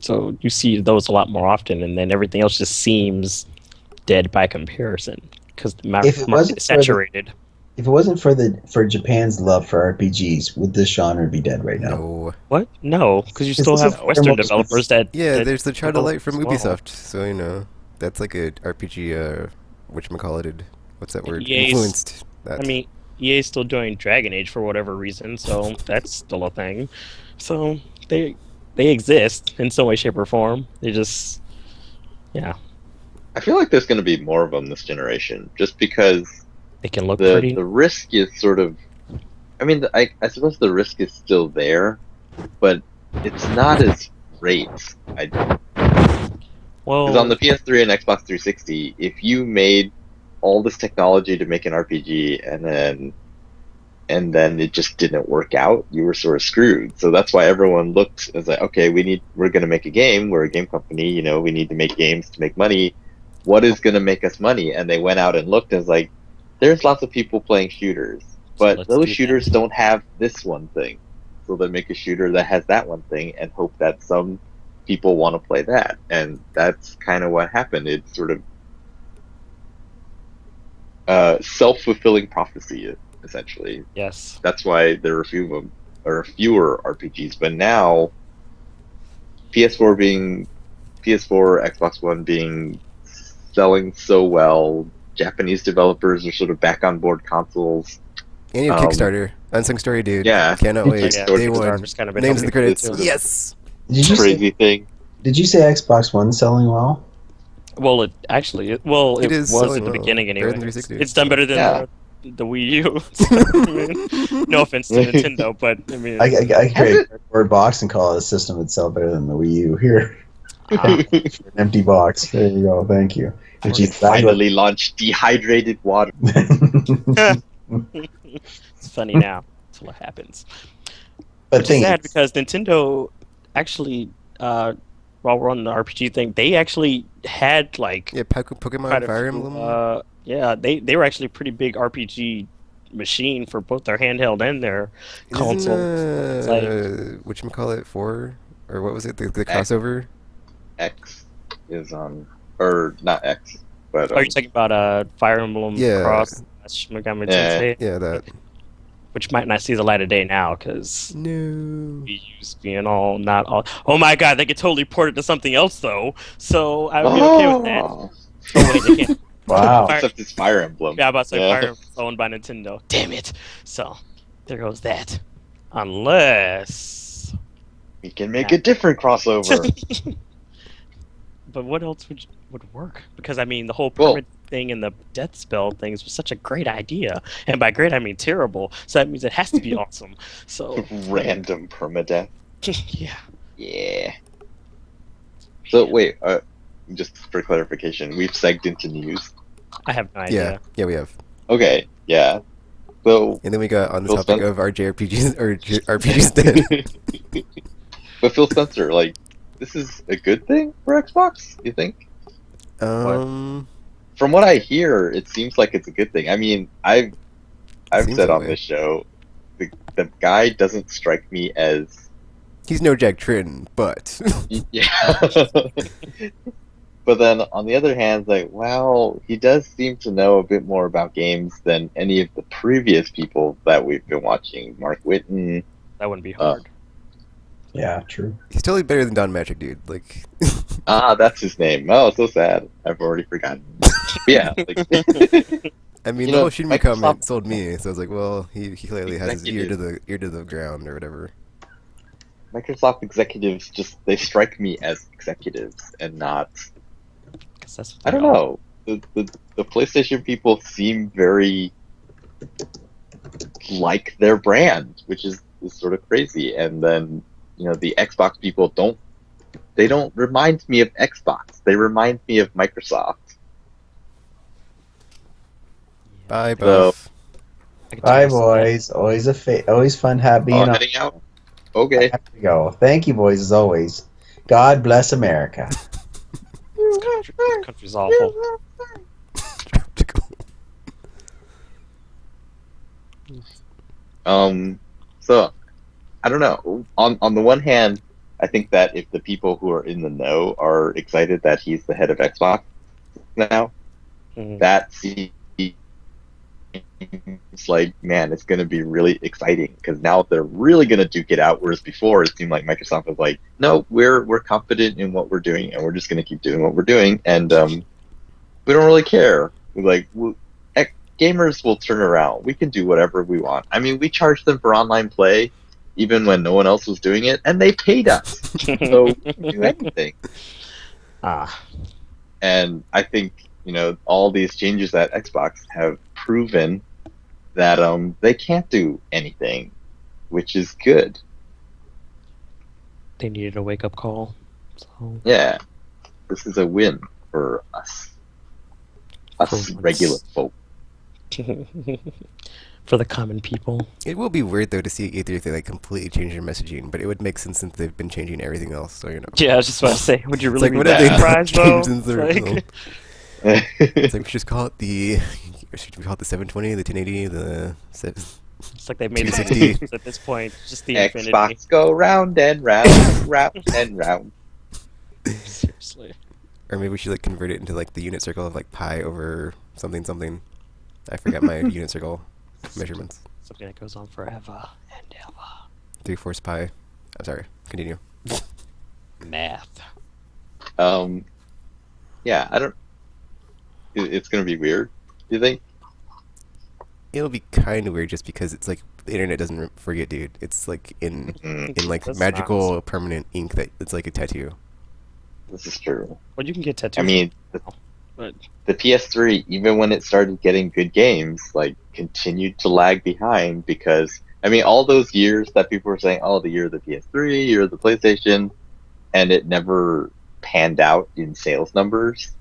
So you see those a lot more often, and then everything else just seems dead by comparison because the If it market wasn't is for the- saturated. If it wasn't for Japan's love for RPGs, would this genre be dead right now? No. What? No, because you It's still just have a Western thermal- developers that. Yeah, that there's the Child of develop Light from as well. Ubisoft. So that's like a RPG. Whatchamacallit? What's that word? EA's Influenced that. I mean, EA's still doing Dragon Age for whatever reason, so that's still a thing. So they exist in some way, shape, or form. They just, yeah, I feel like there's going to be more of them this generation, just because they can look pretty. the risk is sort of. I mean, I suppose the risk is still there, but it's not as great. Well, Because on the PS3 and Xbox 360, if you made all this technology to make an RPG and then it just didn't work out, you were sort of screwed. So that's why everyone looked as like, okay, we're going to make a game. We're a game company. We need to make games to make money. What is going to make us money? And they went out and looked and was like, there's lots of people playing shooters, but let's those do shooters that. don't have this one thing. So they make a shooter that has that one thing and hope that some people want to play that. And that's kind of what happened. It's sort of self-fulfilling prophecy, essentially. yes. That's why there are fewer RPGs. But now, PS4 being PS4, Xbox One being selling so well. Japanese developers are sort of back on board consoles. And you have Kickstarter. Unsung Story, dude. Yeah. Cannot wait. Yeah, Day Kickstarter's one. kind of been Names in the helping credits. too. Yes! Did you Crazy thing. Did you say Xbox One selling well? Well, it actually, it It is was selling at the well. beginning Better anyway. than 360. It's done better than Yeah. the Wii U. No offense to Nintendo, but I mean, I create a cardboard box and call it a system that'd sell better than the Wii U. Here, an empty box. There you go. Thank you. And They finally launched dehydrated water. it's funny now. That's what happens. But Which is sad because Nintendo actually, while we're on the RPG thing, they actually had like Yeah, Pokemon quite a Fire few, Emblem. yeah, they were actually a pretty big RPG machine for both their handheld and their console. It's like, Whatchamacallit 4? Or what was it? The crossover? X is on, or not X, but are you talking about Fire Emblem Yeah. Cross Megami Yeah. Tensei, Yeah, that. which might not see the light of day now because No. Wii U's being all not all. Oh my God, they could totally port it to something else though, so I would be okay with that. Oh wait, they can't. wow. Except it's Fire Emblem. Yeah, I'm about to say Yeah. Fire Emblem's owned by Nintendo. Damn it! So there goes that. Unless. We can make a different crossover. But what else would work? Because I mean, the whole Well- permit thing and the death spell things was such a great idea, and by great I mean terrible. So that means it has to be awesome. So Random permadeath. yeah. Yeah. So wait, just for clarification, we've segged into news. I have no Yeah, idea. yeah, we have. Okay, yeah. So, And then we got on the Phil topic Spencer? of our JRPGs, or RPGs then. but Phil Spencer, like, this is a good thing for Xbox, you think? Um, From what I hear, it seems like it's a good thing. I mean, I've Seems said that on way. this show, the guy doesn't strike me as he's no Jack Tritton, but yeah. But then on the other hand, like, well, he does seem to know a bit more about games than any of the previous people that we've been watching. Mark Whitten. That wouldn't be hard. Yeah, true. he's totally better than Don Magic, dude. Like, That's his name. Oh, so sad. I've already forgotten. But yeah. Like, I mean, You the know, whole Shinmu Microsoft- comment sold me, so I was like, well, he clearly has his ear Executive. to the ground or whatever. Microsoft executives they strike me as executives and not. 'Cause that's what I don't they are. know. The PlayStation people seem very like their brand, which is sort of crazy. And then, the Xbox people don't remind me of Xbox. They remind me of Microsoft. Bye, So- Buff. I could Bye, totally see boys. Always fun being on. Heading out? Okay. Have to go. Thank you, boys, as always. God bless America. that. This country's awful. So I don't know. On the one hand, I think that if the people who are in the know are excited that he's the head of Xbox now, Mhm. that seems like, man, it's going to be really exciting because now they're really going to duke it out. Whereas before, it seemed like Microsoft was like, no, we're confident in what we're doing, and we're just going to keep doing what we're doing, and we don't really care. Gamers will turn around. We can do whatever we want. I mean, we charged them for online play, even when no one else was doing it, and they paid us, so we can do anything. Ah, And I think, all these changes at Xbox have proven that they can't do anything, which is good. they needed a wake up call. So Yeah. This is a win for us. Us For once. regular folk. for the common people. It will be weird though to see either if they like completely change their messaging, but it would make sense since they've been changing everything else. So Yeah, I was just about to say, would you really like, be what have that they surprised though? changed since the Like, original? It's like we should just call it should we call it the 720, the 1080, the it's like they've made the 260. decisions at this point. Just the infinity. Xbox go round and round, round and round. Seriously. or maybe we should like convert it into like the unit circle of like pi over something something. I forgot my unit circle measurements. Something that goes on forever and ever. 3/4 pi. I'm sorry. Continue. Math. Yeah, I don't. It's gonna be weird. Do you think? It'll be kind of weird just because it's like the internet doesn't forget, dude. It's like Mm, in like That's magical nice. permanent ink that it's like a tattoo. this is true. Well, you can get tattoos. I mean, but the PS3, even when it started getting good games, like continued to lag behind because I mean, all those years that people were saying, "Oh, the year of the PS3, year of the PlayStation," and it never panned out in sales numbers.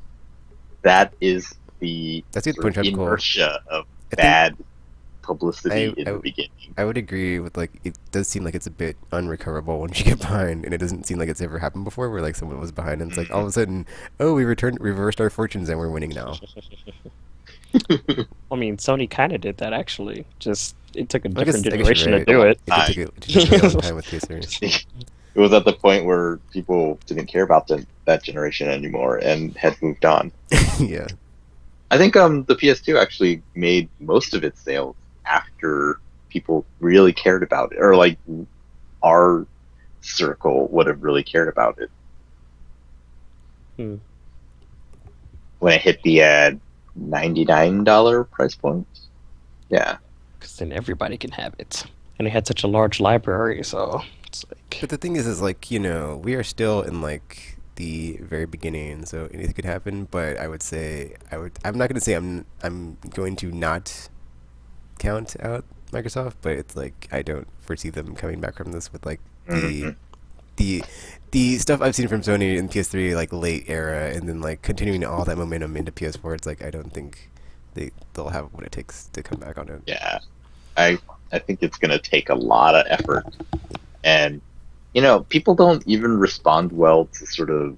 That is the That's a good sort point, of Tropical. inertia of I think bad publicity I- in I- the beginning. I would agree with like it does seem like it's a bit unrecoverable once you get behind, and it doesn't seem like it's ever happened before where like someone was behind and it's like all of a sudden, oh, we reversed our fortunes and we're winning now. I mean, Sony kind of did that actually. Just it took a I guess- different I guess generation you're to do it. It did take a long time with PS3. It was at the point where people didn't care about that generation anymore and had moved on. Yeah. I think the PS2 actually made most of its sales after people really cared about it, or like our circle would have really cared about it. Hmm. When it hit the $99 price point. Yeah. Because then everybody can have it, and it had such a large library, so it's like. But the thing is like, you know, we are still in like the very beginning, so anything could happen. But I would say I'm not gonna say I'm going to not count out Microsoft, but it's like I don't foresee them coming back from this with like Mhm. the stuff I've seen from Sony in PS3 like late era, and then like continuing all that momentum into PS4. It's like I don't think they'll have what it takes to come back on it. Yeah. I think it's gonna take a lot of effort. And you know, people don't even respond well to sort of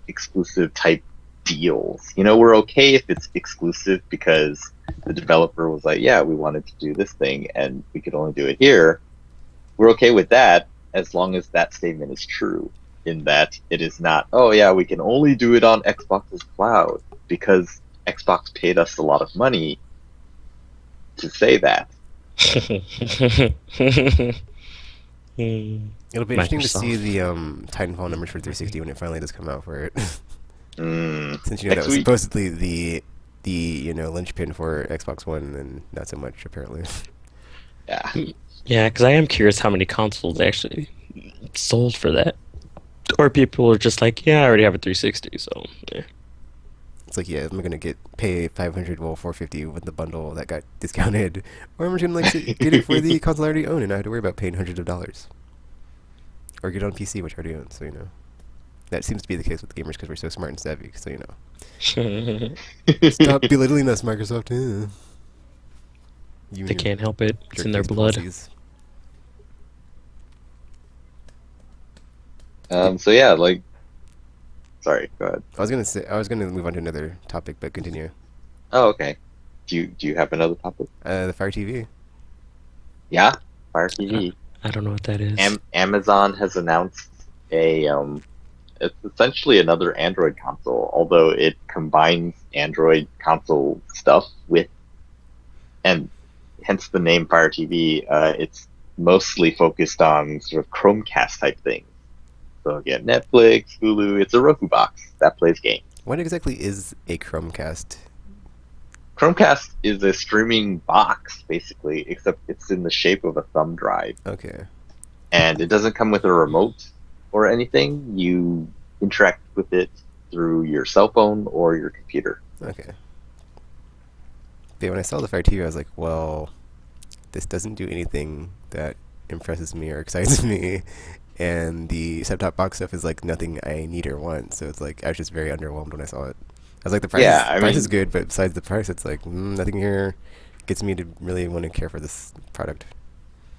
exclusive type deals. You know, we're okay if it's exclusive because the developer was like, yeah, we wanted to do this thing and we could only do it here. We're okay with that as long as that statement is true, in that it is not, oh yeah, we can only do it on Xbox's cloud because Xbox paid us a lot of money to say that. It'll be interesting to see Microsoft. the Titanfall numbers for 360 when it finally does come out for it. Since you know that Next was week. supposedly the you know linchpin for Xbox One, and not so much apparently. Yeah. Yeah, because I am curious how many consoles they actually sold for that. Or people are just like, yeah, I already have a 360, so yeah. It's like, yeah, I'm gonna pay 500, well 450 with the bundle that got discounted, or I'm just gonna like get it for the console I already own, and I have to worry about paying hundreds of dollars, or get it on PC which I already own. So you know, that seems to be the case with gamers because we're so smart and savvy. So you know, stop belittling us, Microsoft. You They and your can't help it. It's in their jerk-faced blood. policies. So yeah, like, sorry, go ahead. I was gonna move on to another topic, but continue. Oh, okay. Do you have another topic? The Fire TV. Yeah, Fire TV. I don't know what that is. Amazon has announced it's essentially another Android console, although it combines Android console stuff with, and hence the name Fire TV. It's mostly focused on sort of Chromecast type things. So again, Netflix, Hulu. It's a Roku box that plays games. What exactly is a Chromecast? Chromecast is a streaming box, basically, except it's in the shape of a thumb drive. Okay. And it doesn't come with a remote or anything. You interact with it through your cell phone or your computer. Okay. But when I saw the Fire TV, I was like, well, this doesn't do anything that impresses me or excites me. And the set-top box stuff is like nothing I need or want. So it's like I was just very underwhelmed when I saw it. I was like, the price, Yeah, I price mean- is good, but besides the price, it's like nothing here gets me to really want to care for this product.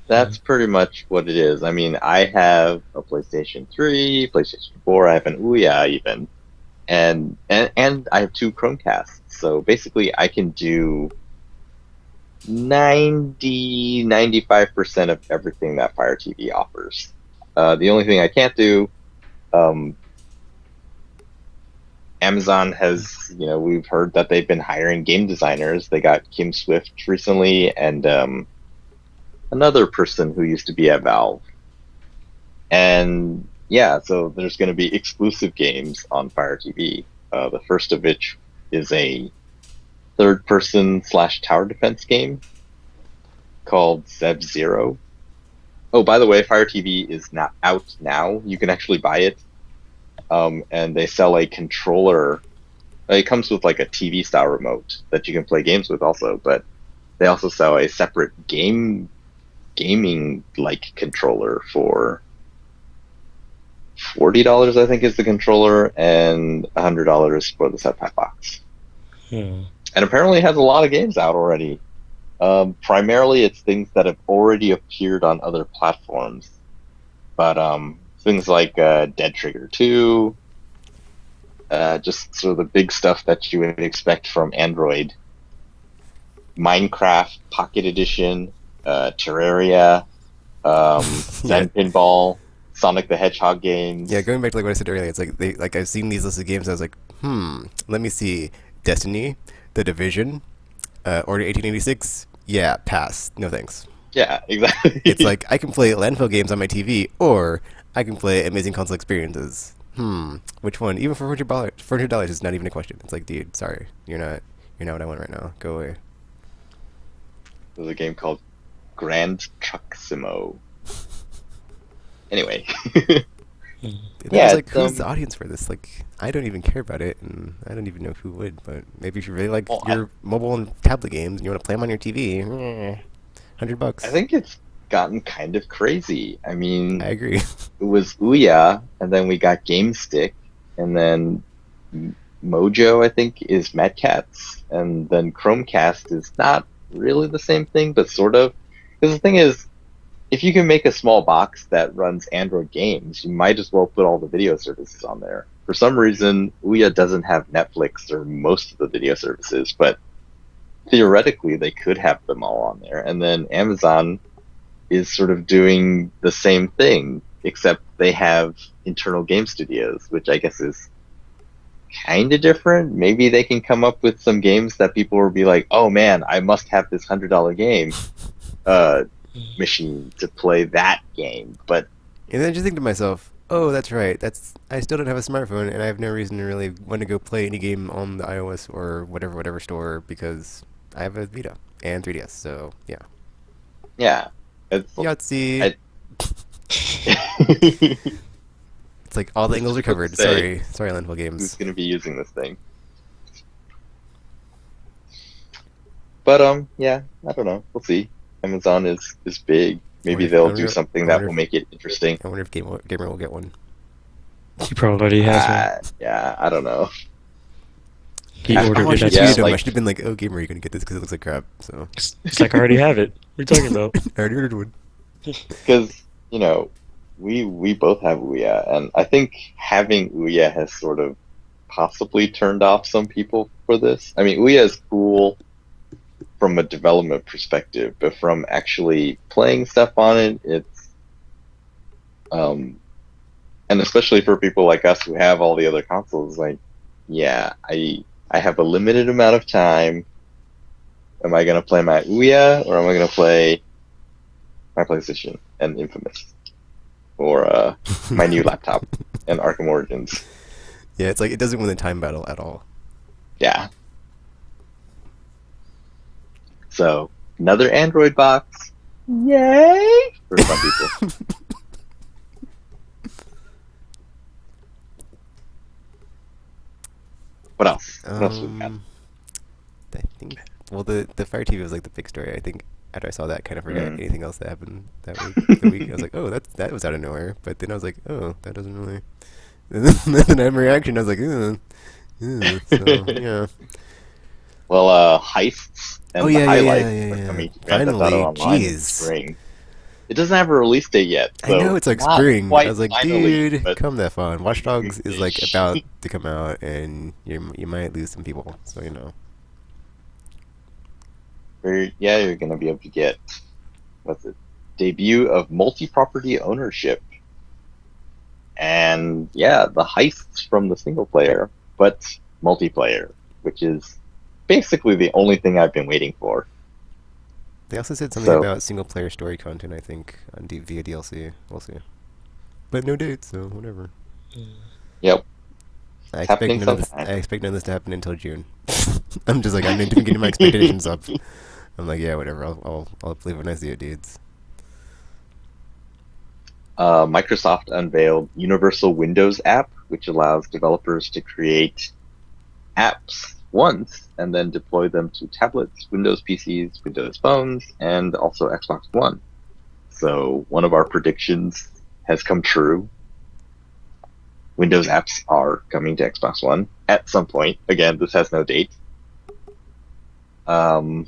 That's pretty much what it is. I mean, I have a PlayStation 3, PlayStation 4, I have an Ouya even, and I have two Chromecasts. So basically, I can do 95% of everything that Fire TV offers. The only thing I can't do, Amazon has, we've heard that they've been hiring game designers. They got Kim Swift recently, and another person who used to be at Valve. And, yeah, so there's going to be exclusive games on Fire TV. The first of which is a third-person / tower defense game called Zeb Zero. Oh, by the way, Fire TV is not out now. You can actually buy it, and they sell a controller. It comes with like a TV style remote that you can play games with also, but they also sell a separate gaming like controller for $40, I think, is the controller, and $100 for the set-top box. And apparently it has a lot of games out already. Primarily it's things that have already appeared on other platforms, but things like Dead Trigger 2, just sort of the big stuff that you would expect from Android. Minecraft Pocket Edition, Terraria, Zen Pinball, Sonic the Hedgehog games. Yeah, going back to like what I said earlier, it's like I've seen these lists of games. I was like, let me see. Destiny, The Division, Order 1886. Yeah, pass. No thanks. Yeah, exactly. It's like I can play landfill games on my TV, or I can play amazing console experiences. Which one? Even for $400 is not even a question. It's like, dude, sorry, you're not what I want right now. Go away. There's a game called Grand Trucksimo. Anyway. Yeah, was like, who's the audience for this? Like, I don't even care about it, and I don't even know who would. But maybe if you really like your mobile and tablet games, and you want to play them on your TV, $100. I think it's gotten kind of crazy. I mean, I agree. It was Ouya, and then we got GameStick, and then Mojo, I think, is Mad Catz, and then Chromecast is not really the same thing, but sort of. Because the thing is, if you can make a small box that runs Android games, you might as well put all the video services on there. For some reason, Ouya doesn't have Netflix or most of the video services, but theoretically they could have them all on there. And then Amazon is sort of doing the same thing, except they have internal game studios, which I guess is kind of different. Maybe they can come up with some games that people will be like, oh man, I must have this $100 game machine to play that game. But and then I just think to myself, oh, that's right. I still don't have a smartphone, and I have no reason to really want to go play any game on the iOS or whatever store because I have a Vita and 3DS. So yeah. Yeah. Yahtzee. It's like all the angles are covered. Sorry, Landfill Games. Who's going to be using this thing? But yeah, I don't know. We'll see. Amazon is big. Maybe they'll do something that will make it interesting. I wonder if Gamer will get one. He probably has one. Yeah, I don't know. He ordered it. I should have been like, oh, Gamer, you're going to get this because it looks like crap. So it's like, I already have it. What are you talking about? I already ordered one. Because, we both have Ouya, and I think having Ouya has sort of possibly turned off some people for this. I mean, Ouya is cool from a development perspective, but from actually playing stuff on it, it's and especially for people like us who have all the other consoles, like, yeah, I have a limited amount of time. Am I gonna play my Ouya, or am I gonna play my PlayStation and Infamous, or my new laptop and Arkham Origins? Yeah, it's like it doesn't win the time battle at all. Yeah. So, another Android box. Yay! For some people. What else? What else we got? I think, well, the Fire TV was like the big story. I think after I saw that, I kind of forgot anything else that happened that week. I was like, oh, that was out of nowhere. But then I was like, oh, that doesn't really... And then I had my reaction. I was like, so, yeah. Well, heists and the highlights are coming to Grand Theft Finally, Auto Online in spring. It doesn't have a release date yet. So I know it's like spring. I was like, finally, dude, but come that fun. Watch Dogs is like about to come out, and you might lose some people. So you're gonna be able to get debut of multi-property ownership, and the heists from the single player, but multiplayer, which is basically the only thing I've been waiting for. They also said something about single-player story content, I think, via DLC. We'll see. but no date, so whatever. Yep. I expect Happening none of this. sometime. I expect none of this to happen until June. I'm just like I'm getting my expectations up. I'm like, yeah, whatever. I'll believe when I see it, dudes. Microsoft unveiled Universal Windows app, which allows developers to create apps once and then deploy them to tablets, Windows PCs, Windows phones, and also Xbox One. So one of our predictions has come true. Windows apps are coming to Xbox One at some point. Again, this has no date. Adam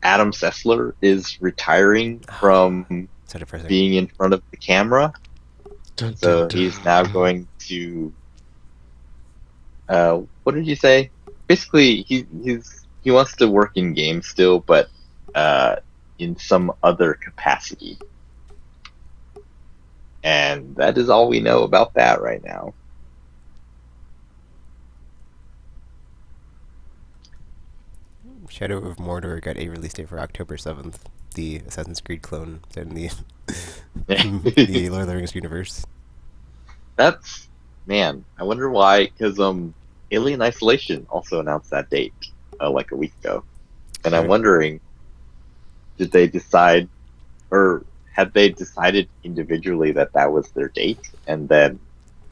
Sessler is retiring from So depressing. being in front of the camera. Dun, So dun, dun. he's now going to what did you say? Basically, he wants to work in games still, but in some other capacity. And that is all we know about that right now. Shadow of Mordor got a release date for October 7th. The Assassin's Creed clone set in the the Lord of the Rings universe. That's man. I wonder why. Because Alien Isolation also announced that date like a week ago, and I'm wondering, did they decide, or had they decided individually that that was their date, and then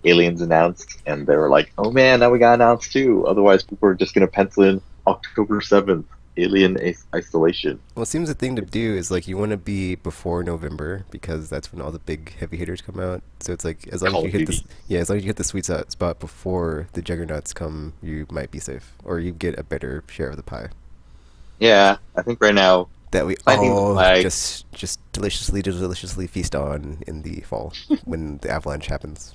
Aliens announced, and they were like, "Oh man, now we got announced too." Otherwise, people are just gonna pencil in October 7th, Alien Isolation. Well, it seems the thing to do is like you want to be before November because that's when all the big heavy hitters come out. So it's like as long Call as you of hit Duty. as long as you hit the sweet spot before the juggernauts come, you might be safe, or you get a better share of the pie. Yeah, I think right now That we Planting the all flag. just deliciously feast on in the fall when the avalanche happens.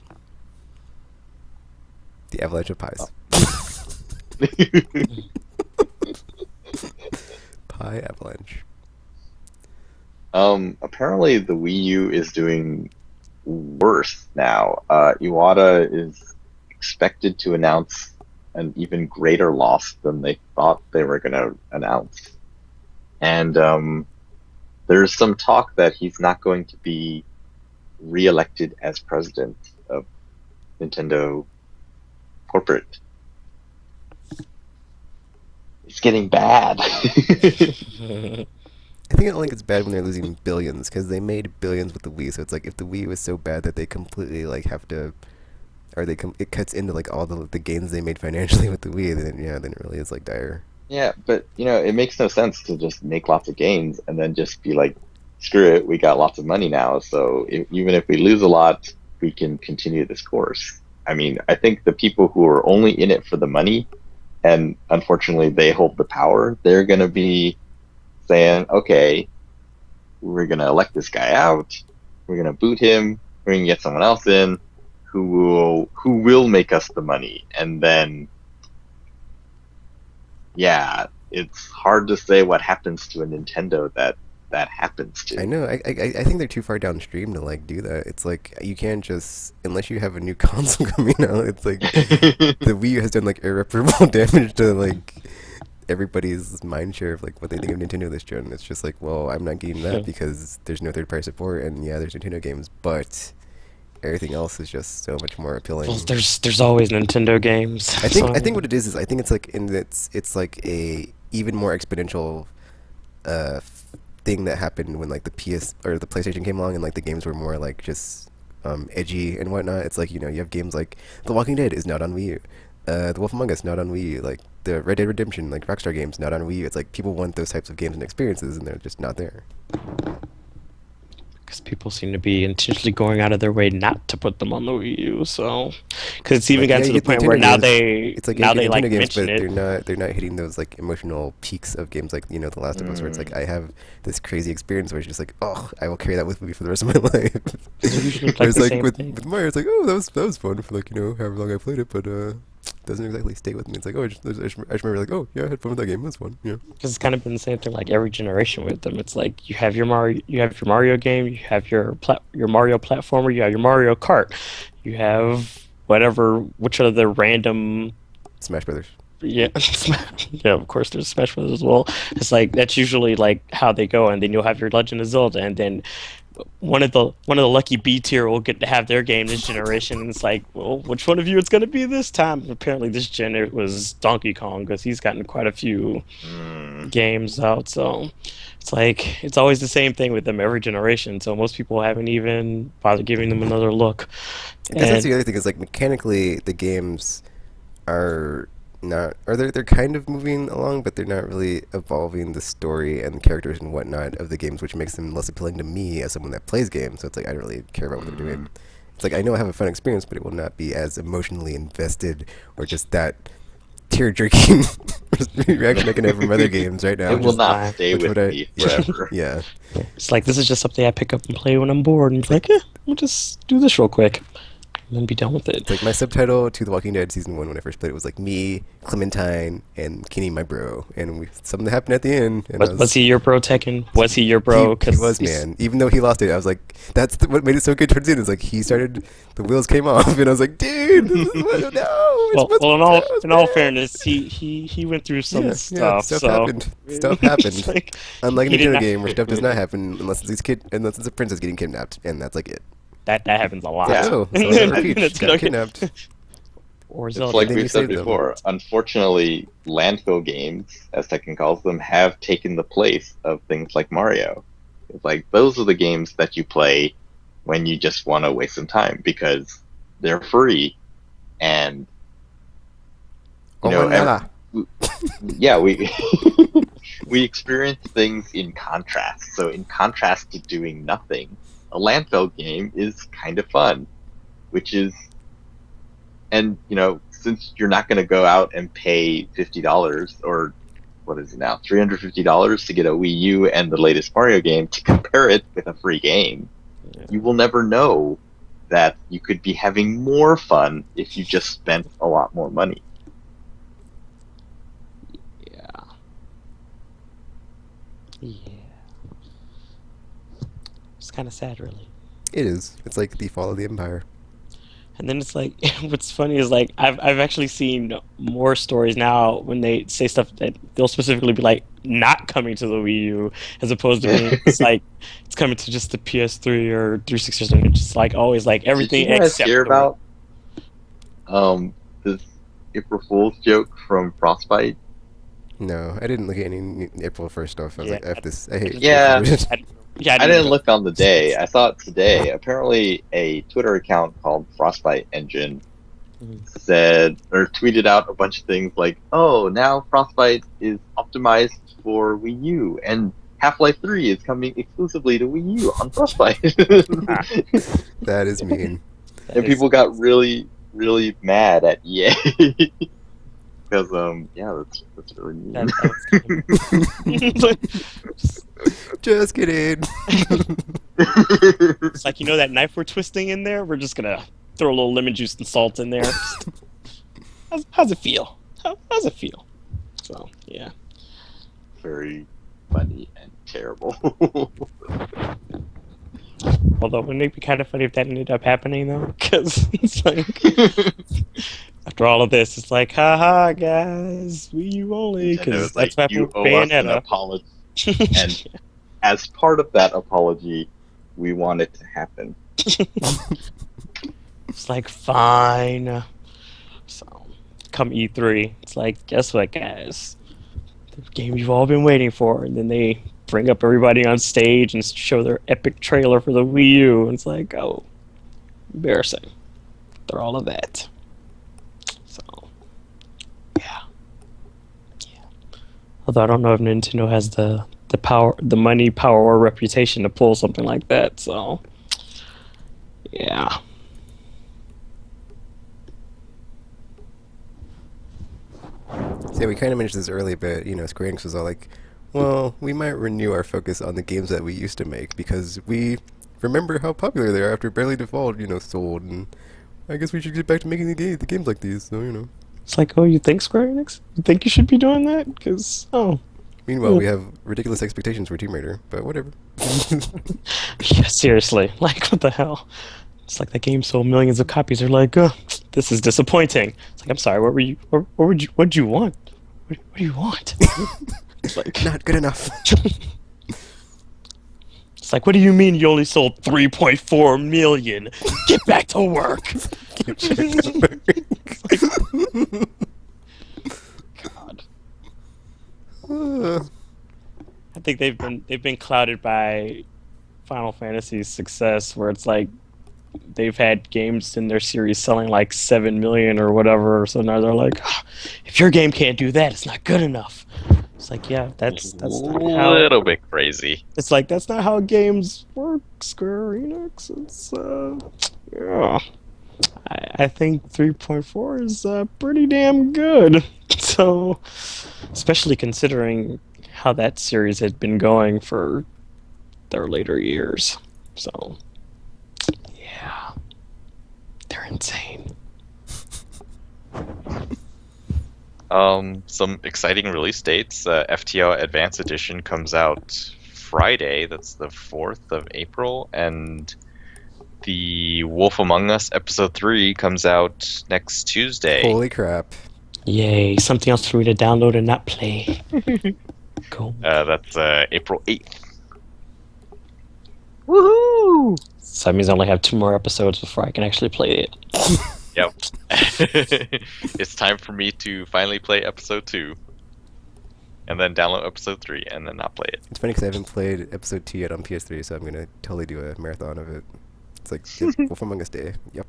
The avalanche of pies. Pie avalanche. Apparently the Wii U is doing worse now. Iwata is expected to announce an even greater loss than they thought they were going to announce. And there's some talk that he's not going to be re-elected as president of Nintendo corporate. It's getting bad. I think I don't think it's bad when they're losing billions because they made billions with the Wii. So it's like if the Wii was so bad that they completely like have to, or it cuts into like all the gains they made financially with the Wii, then then it really is like dire. Yeah, but it makes no sense to just make lots of gains and then just be like, screw it, we got lots of money now, so even if we lose a lot, we can continue this course. I mean, I think the people who are only in it for the money, and unfortunately they hold the power, they're going to be saying, okay, we're going to elect this guy out, we're going to boot him, we're going to get someone else in who will make us the money, and then yeah, it's hard to say what happens to a Nintendo that happens to. I know. I think they're too far downstream to like do that. It's like you can't just unless you have a new console coming out. It's like the Wii U has done like irreparable damage to like everybody's mind share of like what they think of Nintendo this gen. It's just like, well, I'm not getting that because there's no third-party support, and yeah, there's Nintendo games, but everything else is just so much more appealing. Well, there's always Nintendo games. I think what it is I think it's like it's like a even more exponential thing that happened when like the PS or the PlayStation came along and like the games were more like just edgy and whatnot. It's like you have games like The Walking Dead is not on Wii U, The Wolf Among Us not on Wii U, like the Red Dead Redemption like Rockstar games not on Wii U. It's like people want those types of games and experiences and they're just not there. Because people seem to be intentionally going out of their way not to put them on the Wii U. So, because it's even Like, gotten yeah, to you the get point where Nintendo now games. It's like now you they get like Nintendo games, mention but it. they're not hitting those like emotional peaks of games like The Last of Us, where it's like I have this crazy experience where it's just like, oh, I will carry that with me for the rest of my life. It's usually like Whereas the like same with thing. Mario, it's like, oh, that was fun for like however long I played it, but doesn't exactly stay with me. It's like, oh, I just remember like, oh yeah, I had fun with that game. It was fun. Yeah. Because it's kind of been the same thing like every generation with them. It's like you have your Mario game, you have your Mario platformer, you have your Mario Kart, you have which are the random. Smash Brothers. Yeah, yeah. Of course, there's Smash Bros. As well. It's like that's usually like how they go, and then you'll have your Legend of Zelda, and then one of the lucky B tier will get to have their game this generation, and it's like, well, which one of you it's going to be this time? And apparently, this gen it was Donkey Kong because he's gotten quite a few games out. So it's like it's always the same thing with them every generation. So most people haven't even bothered giving them another look. Because that's the other thing is like mechanically the games are not, or they're kind of moving along, but they're not really evolving the story and the characters and whatnot of the games, which makes them less appealing to me as someone that plays games. So it's like I don't really care about what they're doing. It's like I know I have a fun experience, but it will not be as emotionally invested or just that tear-jerking reaction I can have from other games right now. It will not stay with me forever. Yeah. It's like this is just something I pick up and play when I'm bored, and it's like, we'll just do this real quick. And then be done with it. It's like my subtitle to The Walking Dead Season 1 when I first played it was like me, Clementine, and Kenny, my bro. And something happened at the end. And was he your bro, Tekken? Was he your bro? He was, man. Even though he lost it, I was like, that's what made it so good towards the end. Is like he started, the wheels came off, and I was like, dude, this is well, in all fairness, he went through some stuff. Stuff so happened. Stuff happened. like, Unlike in a Nintendo game where stuff does not happen unless it's a princess getting kidnapped, and that's like it. that happens a lot. Yeah. So Peach got kidnapped. Or It's Zelda. like Then we you said save them. before. Unfortunately, landfill games, as Tekken calls them, have taken the place of things like Mario. It's like those are the games that you play when you just want to waste some time because they're free, and yeah, we we experience things in contrast. So in contrast to doing nothing, a landfill game is kind of fun, which is, and since you're not going to go out and pay $50 or what is it now, $350 to get a Wii U and the latest Mario game to compare it with a free game, you will never know that you could be having more fun if you just spent a lot more money. Yeah. It's kind of sad, really. It is. It's like the fall of the empire. And then it's like, what's funny is like I've actually seen more stories now when they say stuff that they'll specifically be like not coming to the Wii U as opposed to being it's like it's coming to just the PS3 or 360 or something. It's just like always like everything. Did you guys except hear the about this April Fool's joke from Frostbite? No, I didn't look at any April 1st stuff. I was like, F this. I hate Yeah. April 1st. I didn't look on the day. I saw it today. Apparently, a Twitter account called Frostbite Engine said or tweeted out a bunch of things like, "Oh, now Frostbite is optimized for Wii U, and Half-Life 3 is coming exclusively to Wii U on Frostbite." That is mean. And people got really, really mad at EA because, that's really mean. Just kidding. It's like, that knife we're twisting in there, we're just gonna throw a little lemon juice and salt in there. How's it feel? How's it feel? So, yeah. Very funny and terrible. Although, wouldn't it be kind of funny if that ended up happening, though? Because it's like, after all of this, it's like, haha, guys, Wii U only, because that's what happened with Bayonetta. An apology. And as part of that apology, we want it to happen. It's like, fine. So, come E3, it's like, guess what, guys? The game you've all been waiting for. And then they bring up everybody on stage and show their epic trailer for the Wii U. And it's like, oh, embarrassing. They're all of that. So, yeah. Although I don't know if Nintendo has the power, the money, power, or reputation to pull something like that. So, yeah. So yeah, we kind of mentioned this earlier, but Square Enix was all like, well, we might renew our focus on the games that we used to make because we remember how popular they are after Bravely Default, sold, and I guess we should get back to making the games like these. So It's like, oh, you think Square Enix? You think you should be doing that? Because, Meanwhile, we have ridiculous expectations for Tomb Raider, but whatever. Yeah, seriously. Like, what the hell? It's like that game sold millions of copies. They're like, this is disappointing. It's like, I'm sorry, what'd you want? What do you want? It's like, not good enough. It's like, what do you mean you only sold 3.4 million? Get back to work. God. I think they've been clouded by Final Fantasy's success, where it's like they've had games in their series selling like 7 million or whatever. So now they're like, "Ah, if your game can't do that, it's not good enough." It's like, yeah, that's a not how. little bit crazy. It's like that's not how games work, Square Enix. It's yeah. I think 3.4 is pretty damn good. So, especially considering how that series had been going for their later years. So, yeah, they're insane. Some exciting release dates. FTL Advanced Edition comes out Friday. That's the 4th of April, and The Wolf Among Us Episode 3 comes out next Tuesday. Holy crap. Yay, something else for me to download and not play. Cool. That's April 8th. Woohoo! So that means I only have 2 more episodes before I can actually play it. Yep. It's time for me to finally play Episode 2. And then download Episode 3 and then not play it. It's funny because I haven't played episode 2 yet on PS3, so I'm going to totally do a marathon of it. It's like, yes, Wolf Among Us Day. Yep.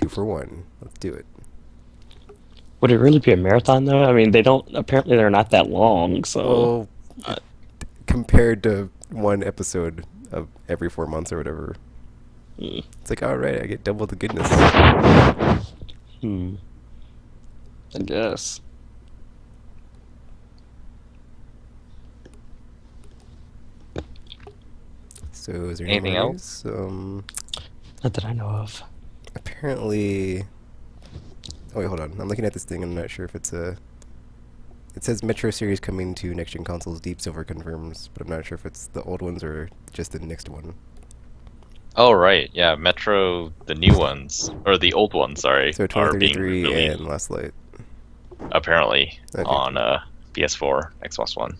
2 for 1. Let's do it. Would it really be a marathon though? I mean, apparently they're not that long, so. Well, compared to one episode of every 4 months or whatever. It's like, alright, I get double the goodness. I guess. So, is there Anything more else? news? Not that I know of. Apparently... Oh, wait, hold on. I'm looking at this thing. I'm not sure if it's a... It says Metro series coming to next-gen consoles. Deep Silver confirms, but I'm not sure if it's the old ones or just the next one. Oh, right. Yeah, Metro, the new ones, or the old ones, sorry, So are being 2033 released, and Last Light. apparently, Okay. on PS4, Xbox One.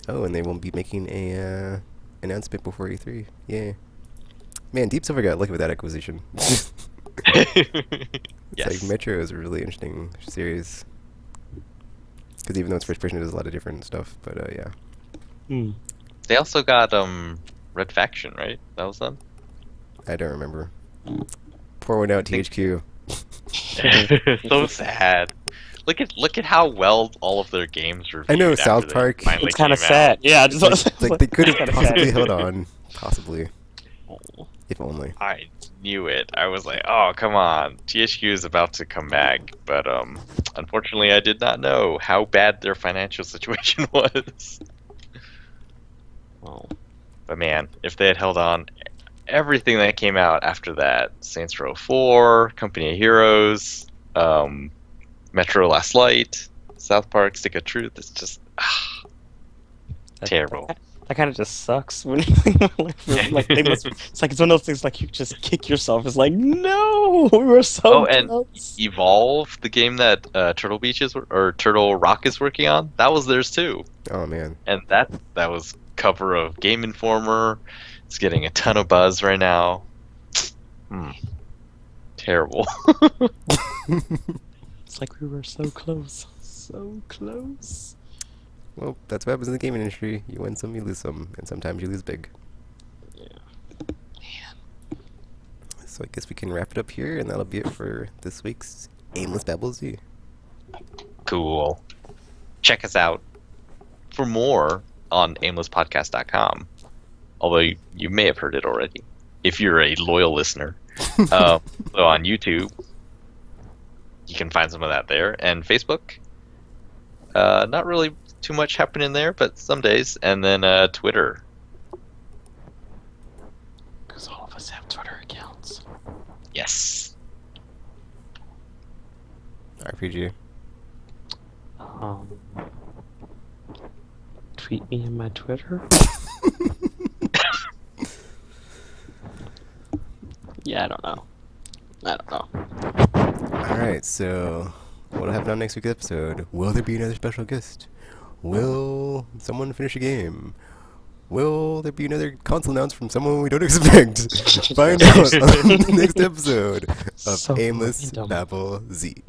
Oh, and they won't be making a announcement before E3. Yay. Man, Deep Silver got lucky with that acquisition. It's Yes. like Metro is a really interesting series. Because even though it's first person, it does a lot of different stuff. But yeah, They also got Red Faction, right? That was them? I don't remember. Pour one out, THQ. So sad. Look at how well all of their games reviewed. I know, after South they Park. finally It's kind of came sad. out. Yeah, I just want to Like they could have kinda possibly sad. held on. Possibly. If only. I knew it. I was like, oh, come on. THQ is about to come back. But unfortunately, I did not know how bad their financial situation was. Oh. But man, if they had held on, everything that came out after that, Saints Row 4, Company of Heroes, Metro Last Light, South Park, Stick of Truth, it's just terrible. That kind of just sucks. When like they must, it's like it's one of those things like you just kick yourself. It's like no, we were so. Oh, and close. Evolve, the game that Turtle Beach is or Turtle Rock is working on, that was theirs too. Oh man. And that was cover of Game Informer. It's getting a ton of buzz right now. Terrible. It's like we were so close, so close. Well, that's what happens in the gaming industry. You win some, you lose some, and sometimes you lose big. Yeah. So I guess we can wrap it up here, and that'll be it for this week's Aimless Babble Z. Cool. Check us out for more on aimlesspodcast.com. Although you may have heard it already, if you're a loyal listener. So on YouTube, you can find some of that there. And Facebook, not really too much happening there, but some days. And then Twitter. Because all of us have Twitter accounts. Yes. RPG. Tweet me in my Twitter. Yeah, I don't know. Alright, so what'll happen on next week's episode? Will there be another special guest? Will someone finish a game? Will there be another console announcement from someone we don't expect? Find out on the next episode of So Aimless random. Babble Z.